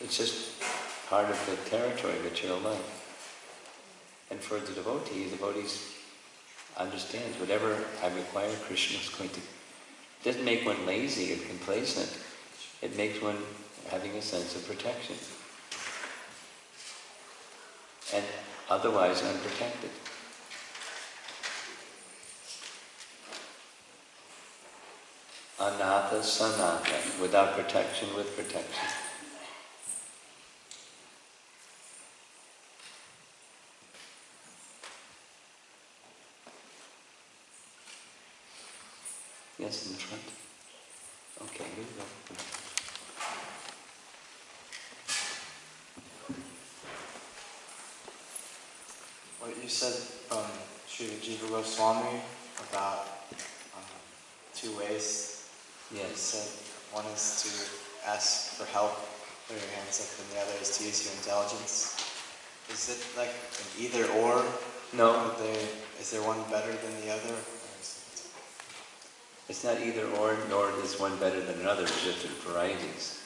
It's just part of the territory of material life. And for the devotees understands whatever I require, Krishna is going to. It doesn't make one lazy and complacent. It makes one having a sense of protection. And otherwise unprotected. Anatha sanatha, without protection, with protection. Yes, in the front. Okay, here we go. What you said from Sri Jiva Goswami about two ways. Yes. You said one is to ask for help, throw your hands up, and the other is to use your intelligence. Is it like an either or? No. Is there one better than the other? It's not either or, nor is one better than another, it's just varieties.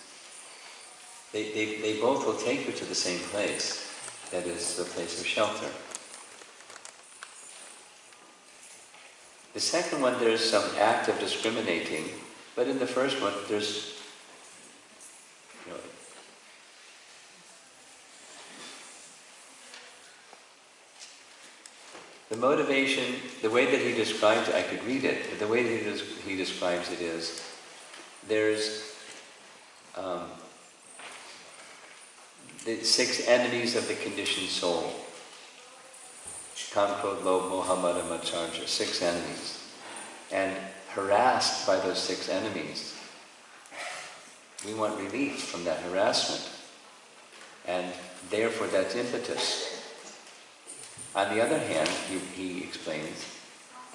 They both will take you to the same place, that is the place of shelter. The second one, there's some act of discriminating, but in the first one, there's, the motivation, the way that he describes it, I could read it, but the way that he describes it is, there's the 6 enemies of the conditioned soul. Kam, Krodh, Lobh, Moha, Mada, Matsarya, 6 enemies. And harassed by those 6 enemies, we want relief from that harassment. And therefore that's impetus. On the other hand, he explains,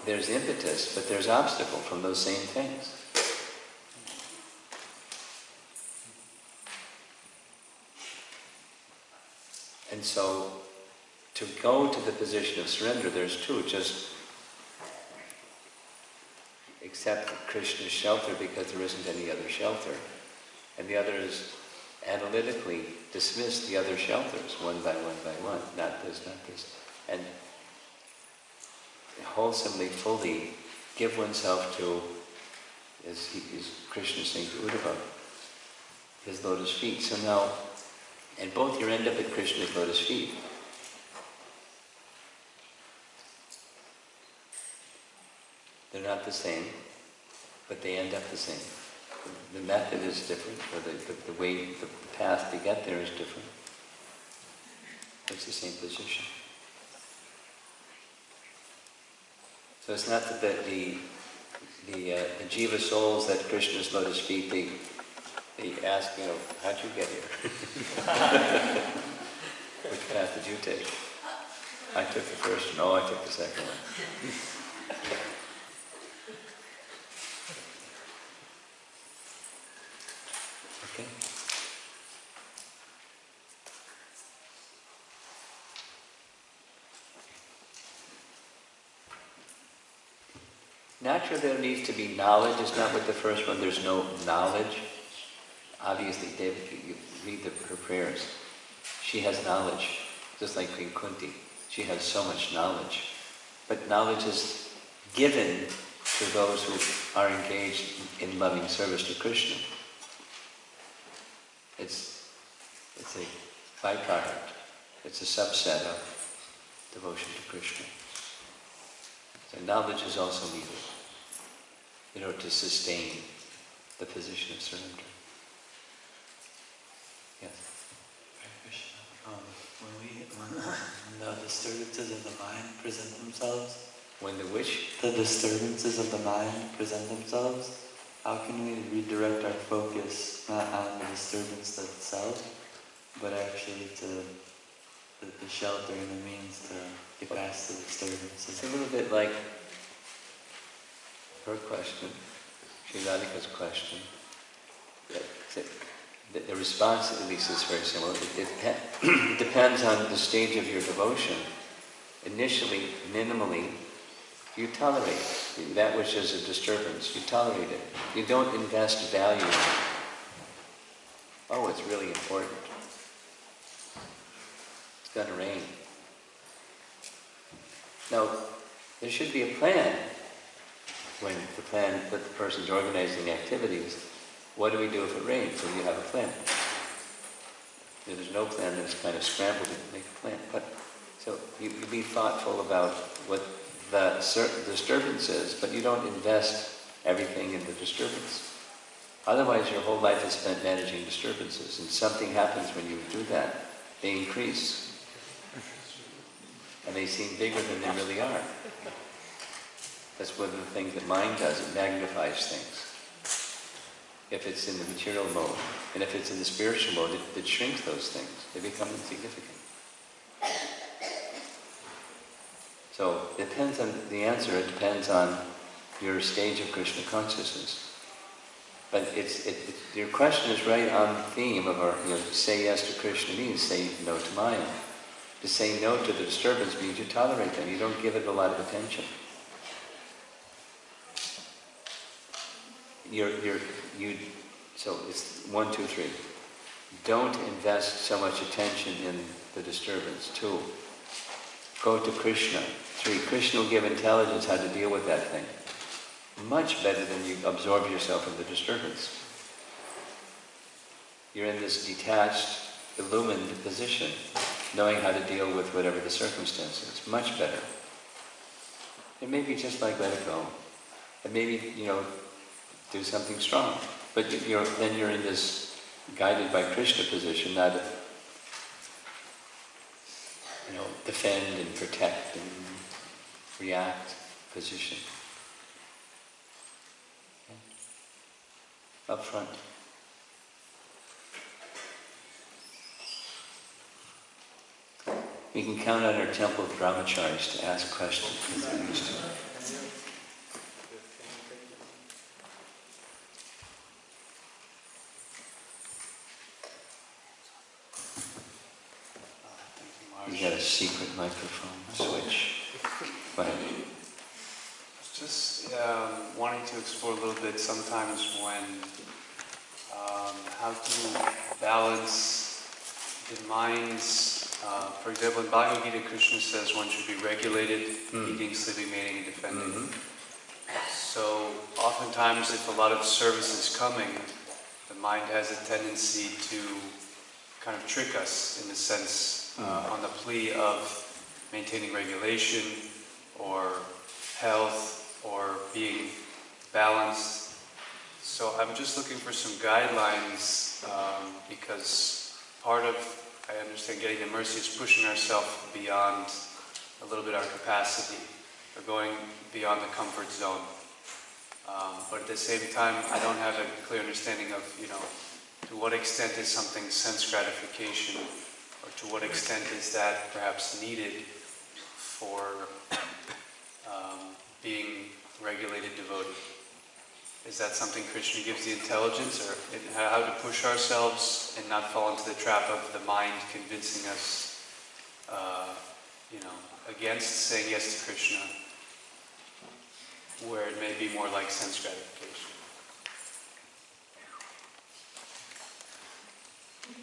there's impetus, but there's obstacle from those same things. And so, to go to the position of surrender, there's 2. Just accept Krishna's shelter because there isn't any other shelter. And the other is analytically dismiss the other shelters, one by one. Not this, not this. And wholesomely, fully give oneself to, as Krishna saying to Uddhava, his lotus feet. So now, and both you end up at Krishna's lotus feet. They're not the same, but they end up the same. The method is different, or the way, the path to get there is different. It's the same position. So it's not that the Jiva souls at Krishna's lotus feet, they ask, how'd you get here? Which path did you take? I took the first one. Oh, I took the second one. Okay. Naturally, there needs to be knowledge. It's not with the first one. There's no knowledge. Obviously, David, you read her prayers. She has knowledge, just like Queen Kunti. She has so much knowledge. But knowledge is given to those who are engaged in loving service to Krishna. It's a byproduct. It's a subset of devotion to Krishna. So knowledge is also needed, to sustain the position of surrender. Yes. Hare Krishna. When the disturbances of the mind present themselves, When the which? The disturbances of the mind present themselves, how can we redirect our focus not on the disturbance itself, but actually to the shelter and the means to get past the disturbances? It's a little bit like her question, Sri Radhika's question. The response, at least, is very similar. It depends on the stage of your devotion. Initially, minimally, you tolerate that which is a disturbance. You tolerate it. You don't invest value. Oh, it's really important. It's going to rain. Now, there should be a plan when the person's organizing activities. What do we do if it rains? So you have a plan. If there's no plan, then it's kind of scrambled to make a plan. But so you be thoughtful about what the disturbance is, but you don't invest everything in the disturbance. Otherwise, your whole life is spent managing disturbances, and something happens when you do that. They increase. And they seem bigger than they really are. That's one of the things that mind does. It magnifies things. If it's in the material mode, and if it's in the spiritual mode, it shrinks those things. They become insignificant. So it depends on the answer. It depends on your stage of Krishna consciousness. But your question is right on theme of our, say yes to Krishna means say no to Maya. To say no to the disturbance means you tolerate them. You don't give it a lot of attention. So it's 1, 2, 3. Don't invest so much attention in the disturbance. 2, go to Krishna. 3, Krishna will give intelligence how to deal with that thing. Much better than you absorb yourself in the disturbance. You're in this detached, illumined position, knowing how to deal with whatever the circumstance is. Much better. It may be just like let it go. And maybe, do something strong. But then you're in this guided by Krishna position, not defend and protect and react position. Okay. Up front. We can count on our temple of brahmacharis to ask questions if they used to. You got a secret microphone switch. Go ahead. Just wanting to explore a little bit sometimes when how to balance the minds. For example, in Bhagavad Gita, Krishna says one should be regulated, eating, sleeping, mating, and defending. So oftentimes, if a lot of service is coming, the mind has a tendency to kind of trick us in the sense on the plea of maintaining regulation or health or being balanced. So I'm just looking for some guidelines because part of, I understand, getting the mercy is pushing ourselves beyond a little bit our capacity, or going beyond the comfort zone. But at the same time, I don't have a clear understanding of, to what extent is something sense gratification, or to what extent is that perhaps needed for being regulated devotee. Is that something Krishna gives the intelligence, or how to push ourselves and not fall into the trap of the mind convincing us, against saying yes to Krishna, where it may be more like sense gratification?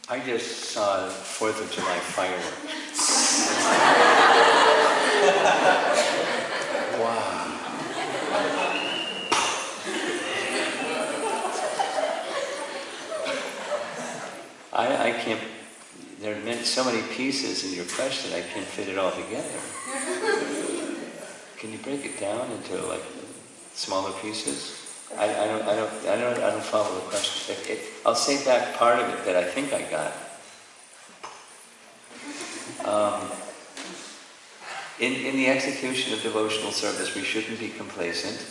I just saw 4th of July fireworks. Wow. I can't, there are so many pieces in your question, I can't fit it all together. Can you break it down into like smaller pieces? I don't follow the question. I'll say back part of it that I think I got. In the execution of devotional service, we shouldn't be complacent.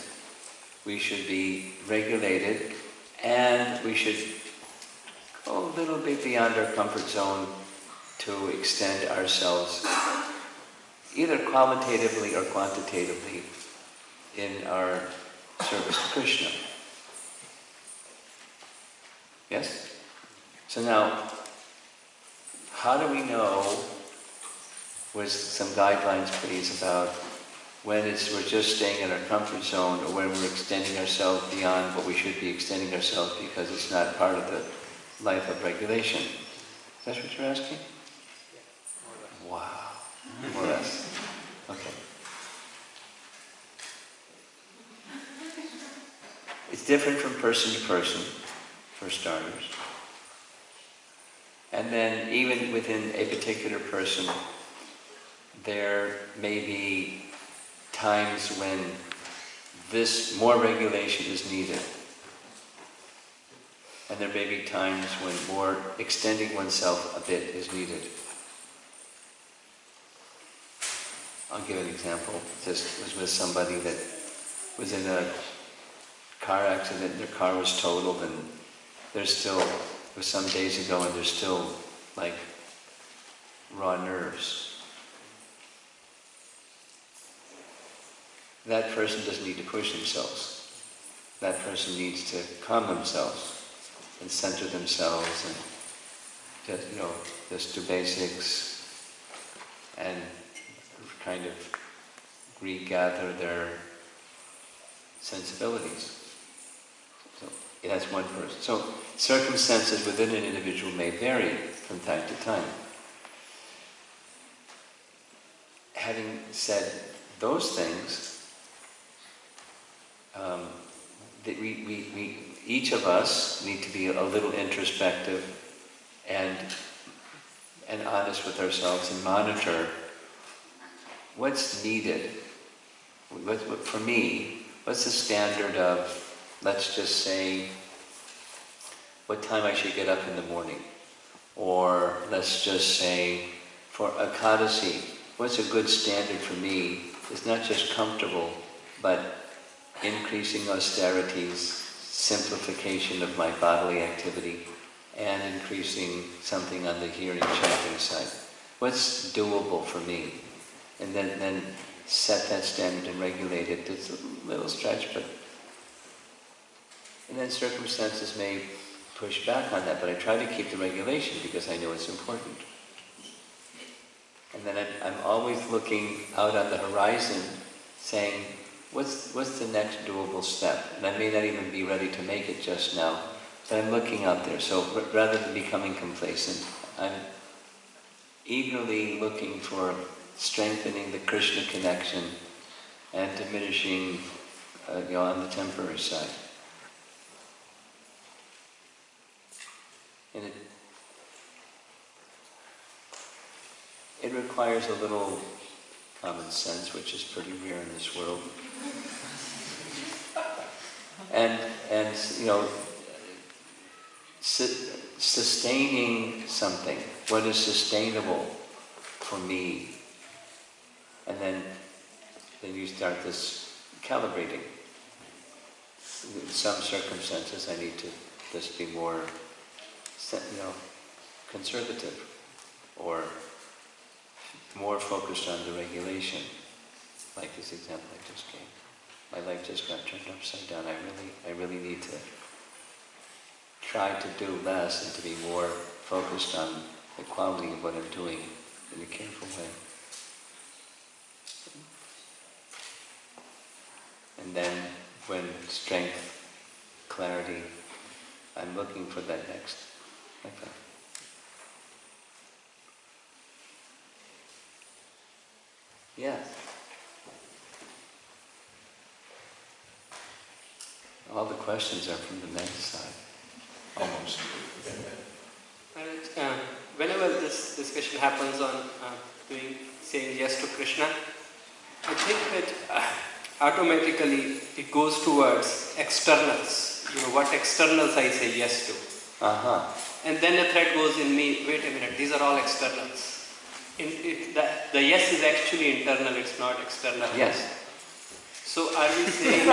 We should be regulated, and we should go a little bit beyond our comfort zone to extend ourselves, either qualitatively or quantitatively, in our service to Krishna. Yes? So now, how do we know, with some guidelines please, about when we're just staying in our comfort zone, or when we're extending ourselves beyond what we should be extending ourselves because it's not part of the life of regulation? Is that what you're asking? Wow. More or less. Okay. It's different from person to person, for starters. And then even within a particular person, there may be times when this more regulation is needed. And there may be times when more extending oneself a bit is needed. I'll give an example. Just was with somebody that was in a car accident, their car was totaled, and there's still, it was some days ago, and there's still like raw nerves. That person doesn't need to push themselves. That person needs to calm themselves and center themselves and just do basics and kind of regather their sensibilities. So that's one person. So circumstances within an individual may vary from time to time. Having said those things, we each of us need to be a little introspective and honest with ourselves and monitor what's needed. For me, what's the standard of, let's just say, what time I should get up in the morning? Or let's just say, for Ekadasi, what's a good standard for me? It's not just comfortable, but increasing austerities, simplification of my bodily activity, and increasing something on the hearing, chanting side. What's doable for me? And then set that standard and regulate it. It's a little stretch, but... And then circumstances may push back on that, but I try to keep the regulation because I know it's important. And then I'm always looking out on the horizon, saying, what's the next doable step? And I may not even be ready to make it just now, but I'm looking out there. So rather than becoming complacent, I'm eagerly looking for strengthening the Krishna connection and diminishing on the temporary side. And it requires a little common sense, which is pretty rare in this world. And you know, sustaining something. What is sustainable for me? And then you start this calibrating. In some circumstances, I need to just be more, you know, conservative, or more focused on the regulation, like this example I just gave. My life just got turned upside down. I really need to try to do less and to be more focused on the quality of what I'm doing in a careful way. And then when strength, clarity, I'm looking for that next, like that. Yes. All the questions are from the men's side, almost. Whenever this discussion happens on saying yes to Krishna, I think that automatically it goes towards externals. You know, what externals I say yes to. And then the thread goes in me, wait a minute, these are all externals. The yes is actually internal, it's not external. Yes. So are we saying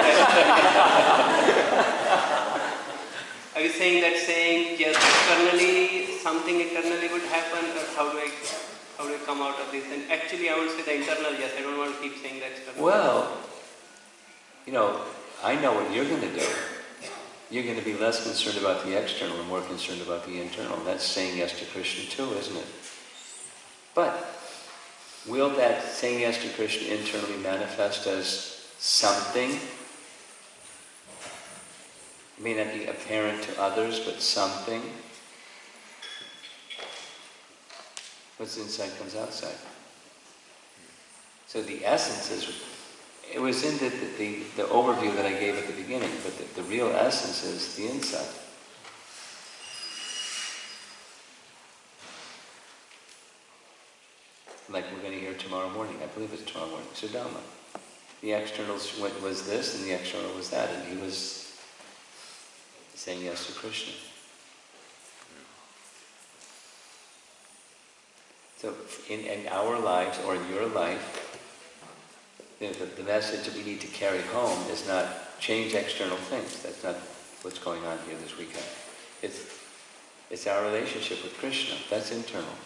that saying yes externally, something internally would happen, or how do I come out of this? And actually I would say the internal yes, I don't want to keep saying the external. Well, you know, I know what you're going to do. You're going to be less concerned about the external and more concerned about the internal. That's saying yes to Krishna too, isn't it? But will that saying yes to Krishna internally manifest as something? It may not be apparent to others, but something. What's inside comes outside. So the essence is, it was in the overview that I gave at the beginning, but the real essence is the inside. Like we're going to hear tomorrow morning. I believe it's tomorrow morning. Sudama. The external was this and the external was that, and he was saying yes to Krishna. So in our lives, or in your life, the message that we need to carry home is not change external things. That's not what's going on here this weekend. It's our relationship with Krishna. That's internal.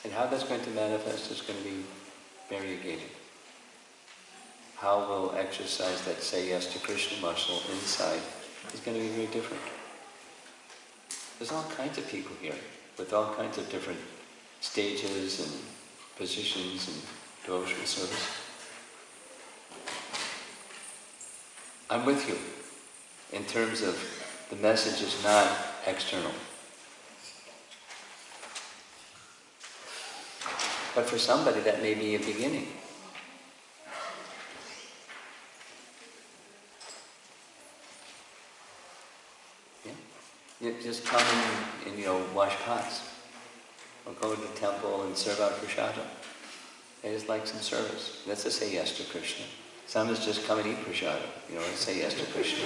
And how that's going to manifest is going to be variegated. How we'll exercise that say yes to Krishna muscle inside is going to be very different. There's all kinds of people here with all kinds of different stages and positions and devotional service. I'm with you in terms of the message is not external. But for somebody that may be a beginning. Yeah? You just come and wash pots. Or go to the temple and serve out prasadam. They just like some service. That's to say yes to Krishna. Some is just come and eat prasadam, and say yes to Krishna.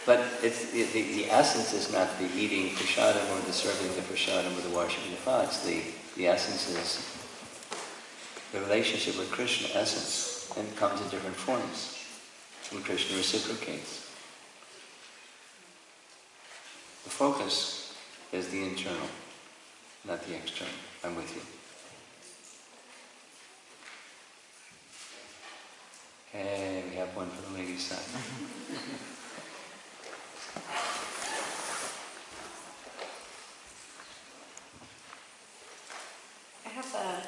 But it's the essence is not the eating prasadam or the serving the prasadam or the washing the pots. The essence is the relationship with Krishna, essence, and it comes in different forms. And Krishna reciprocates. The focus is the internal, not the external. I'm with you. Okay, we have one for the ladies' side. I have a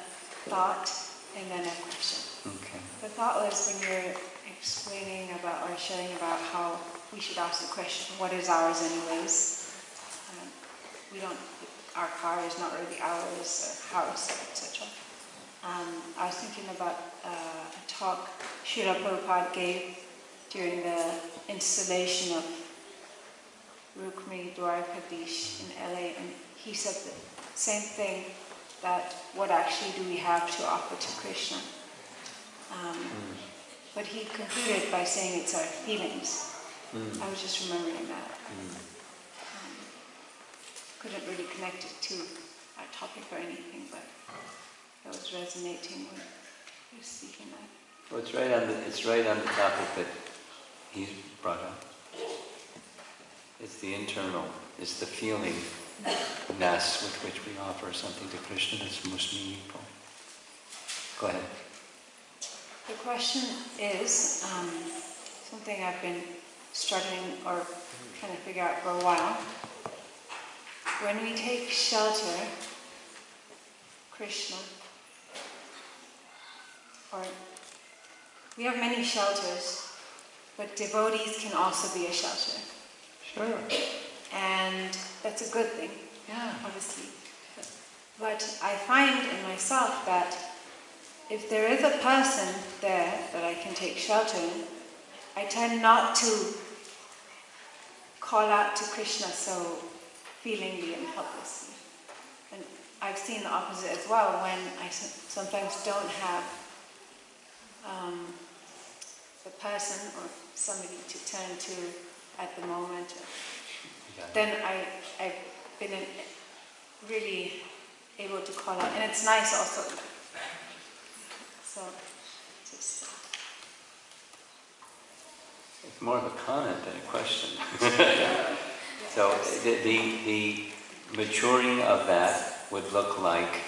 thought and then a question. Okay. The thought was when you're explaining about or sharing about how we should ask the question, what is ours anyways? Our car is not really ours, or house, etc. I was thinking about a talk Srila Prabhupada gave during the installation of Rukmini Dwarkadish in LA, and he said the same thing, that what actually do we have to offer to Krishna? But he concluded by saying it's our feelings. I was just remembering that. Couldn't really connect it to our topic or anything, but it was resonating when he was speaking that. Well, it's right on the topic that he's brought up. It's the internal, it's the feelingness with which we offer something to Krishna that's most meaningful. Go ahead. The question is something I've been struggling or trying to figure out for a while. When we take shelter, Krishna, or we have many shelters, but devotees can also be a shelter. Sure. And that's a good thing, Yeah. obviously. But I find in myself that if there is a person there that I can take shelter in, I tend not to call out to Krishna so feelingly and helplessly. And I've seen the opposite as well when I sometimes don't have the person or somebody to turn to at the moment. Then I've been really able to call out. And it's nice also. So, just... It's more of a comment than a question. So the maturing of that would look like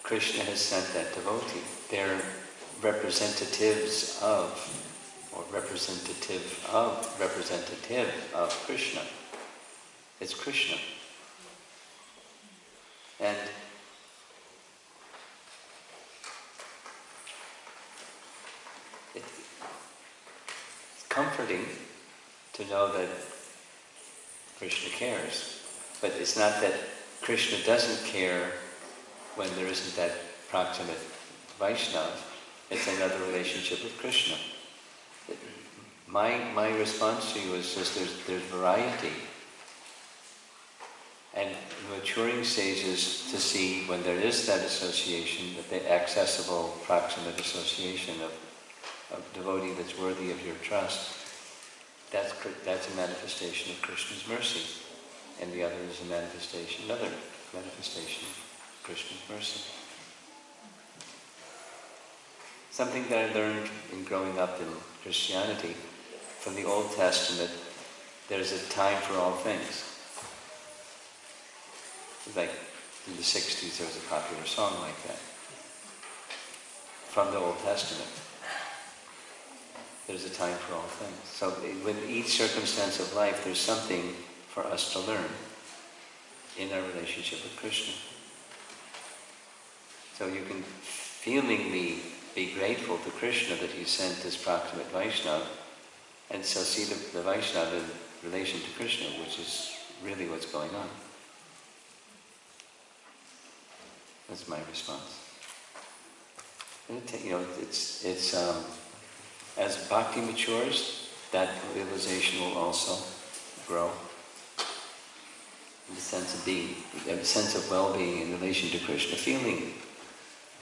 Krishna has sent that devotee. They're representative of Krishna. It's Krishna. And it's comforting to know that Krishna cares. But it's not that Krishna doesn't care when there isn't that proximate Vaishnava. It's another relationship with Krishna. My response to you is just there's variety. And the maturing stage is to see when there is that association, that the accessible, proximate association of devotee that's worthy of your trust, that's a manifestation of Krishna's mercy. And the other is another manifestation of Krishna's mercy. Something that I learned in growing up in Christianity, from the Old Testament, there's a time for all things. Like in the 60s there was a popular song like that. From the Old Testament. There's a time for all things. So with each circumstance of life there's something for us to learn in our relationship with Krishna. So you can feelingly be grateful to Krishna that he sent this proximate Vaishnava, and so see the Vaishnava in relation to Krishna, which is really what's going on. That's my response. It's as bhakti matures, that realization will also grow. The sense of being, the sense of well-being in relation to Krishna, feeling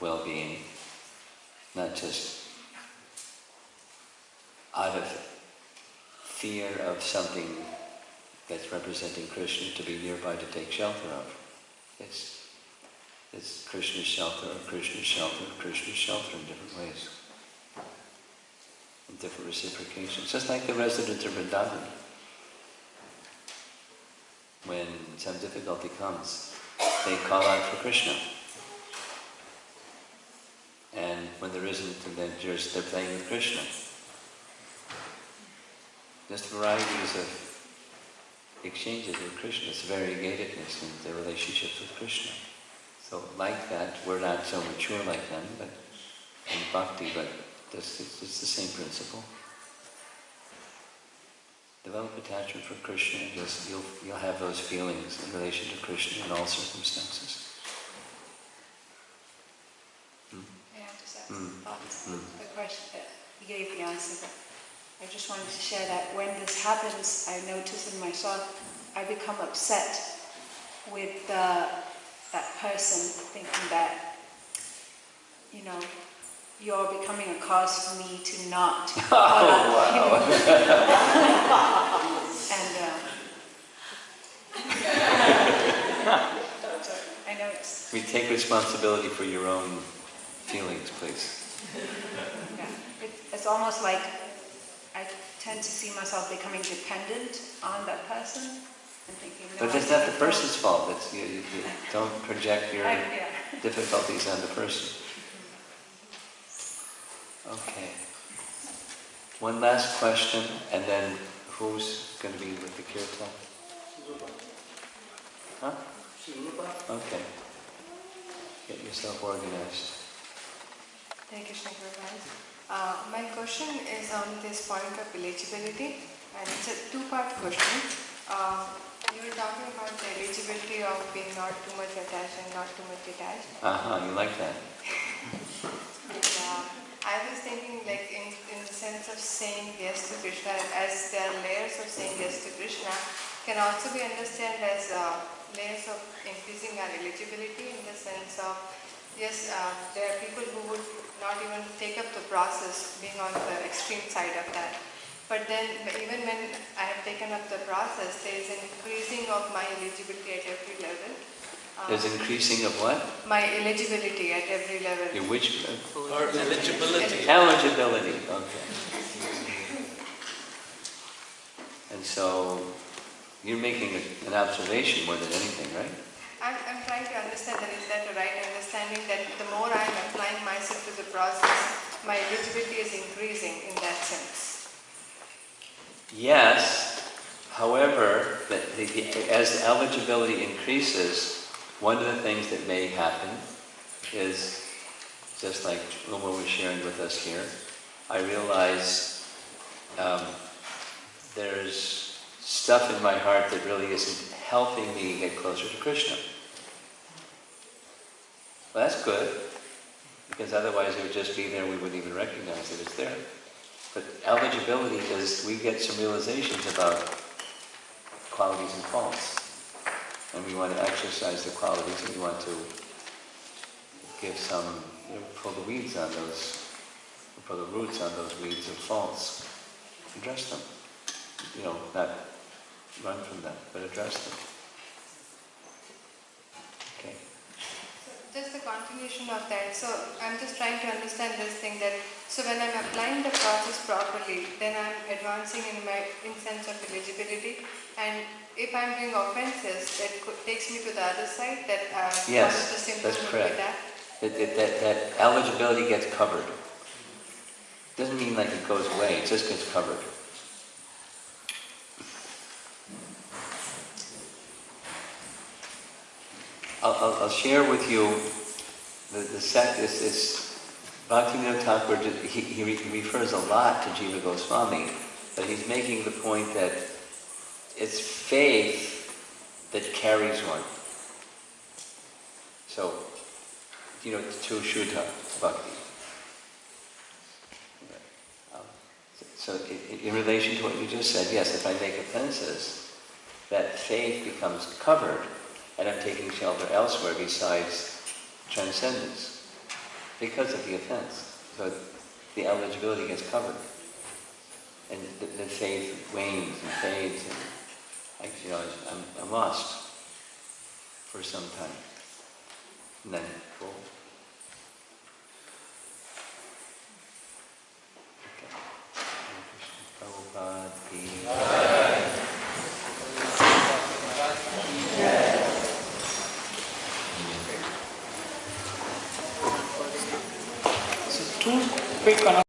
well-being, not just out of fear of something that's representing Krishna to be nearby to take shelter of. It's Krishna's shelter, or Krishna's shelter, or Krishna's shelter in different ways, in different reciprocations. Just like the residents of Vrindavan. When some difficulty comes, they call out for Krishna. And when there isn't, then they're playing with Krishna. Just varieties of exchanges with Krishna, it's variegatedness in their relationships with Krishna. So like that, we're not so mature like them, but in bhakti, but it's the same principle. Develop attachment for Krishna, and just you'll have those feelings in relation to Krishna in all circumstances. May I just add some thoughts? The question, you gave the answer, but I just wanted to share that when this happens, I notice in myself, I become upset with that person, thinking that you know, you're becoming a cause for me to not. Oh, And I know it's. We take responsibility for your own feelings, please. Yeah, it's almost like I tend to see myself becoming dependent on that person and thinking. No, But that's not the person's fault. That's you don't project your difficulties on the person. Okay. One last question, and then who's going to be with the kirtan? Huh? Okay. Get yourself organized. Thank you, Prabhupada. My question is on this point of eligibility, and it's a two-part question. You were talking about the eligibility of being not too much attached and not too much detached. You like that? I was thinking, like, in the sense of saying yes to Krishna, as there are layers of saying yes to Krishna, can also be understood as layers of increasing our eligibility, in the sense of, yes, there are people who would not even take up the process, being on the extreme side of that. But then, even when I have taken up the process, there is an increasing of my eligibility at every level. There's increasing of what? My eligibility at every level. Your which? Or eligibility. Eligibility, okay. And so, you're making an observation more than anything, right? I'm trying to understand that, is that a right understanding, that the more I'm applying myself to the process, my eligibility is increasing in that sense? Yes. However, as eligibility increases, one of the things that may happen is, just like Uma was sharing with us here, I realize there's stuff in my heart that really isn't helping me get closer to Krishna. Well, that's good, because otherwise it would just be there, we wouldn't even recognize that it's there. But eligibility is, we get some realizations about qualities and faults. And we want to exercise the qualities, and we want to give some, pull the weeds on those, pull the roots on those weeds of faults. Address them. Not run from them, but address them. Okay. So just the continuation of that. So I'm just trying to understand this thing, that so when I'm applying the process properly, then I'm advancing in my sense of eligibility. And if I'm doing offenses, that takes me to the other side. That yes, one of the symptoms that's correct. Would be That eligibility gets covered. Doesn't mean like it goes away. It just gets covered. I'll share with you the sect is Bhaktivinoda Thakur. He refers a lot to Jiva Goswami, but he's making the point that it's faith that carries one. So, to Shuddha Bhakti. So in relation to what you just said, yes, if I make offenses, that faith becomes covered, and I'm taking shelter elsewhere besides transcendence because of the offense. So the eligibility gets covered, and the faith wanes and fades, and I'm lost for some time. And then, cool. So two quick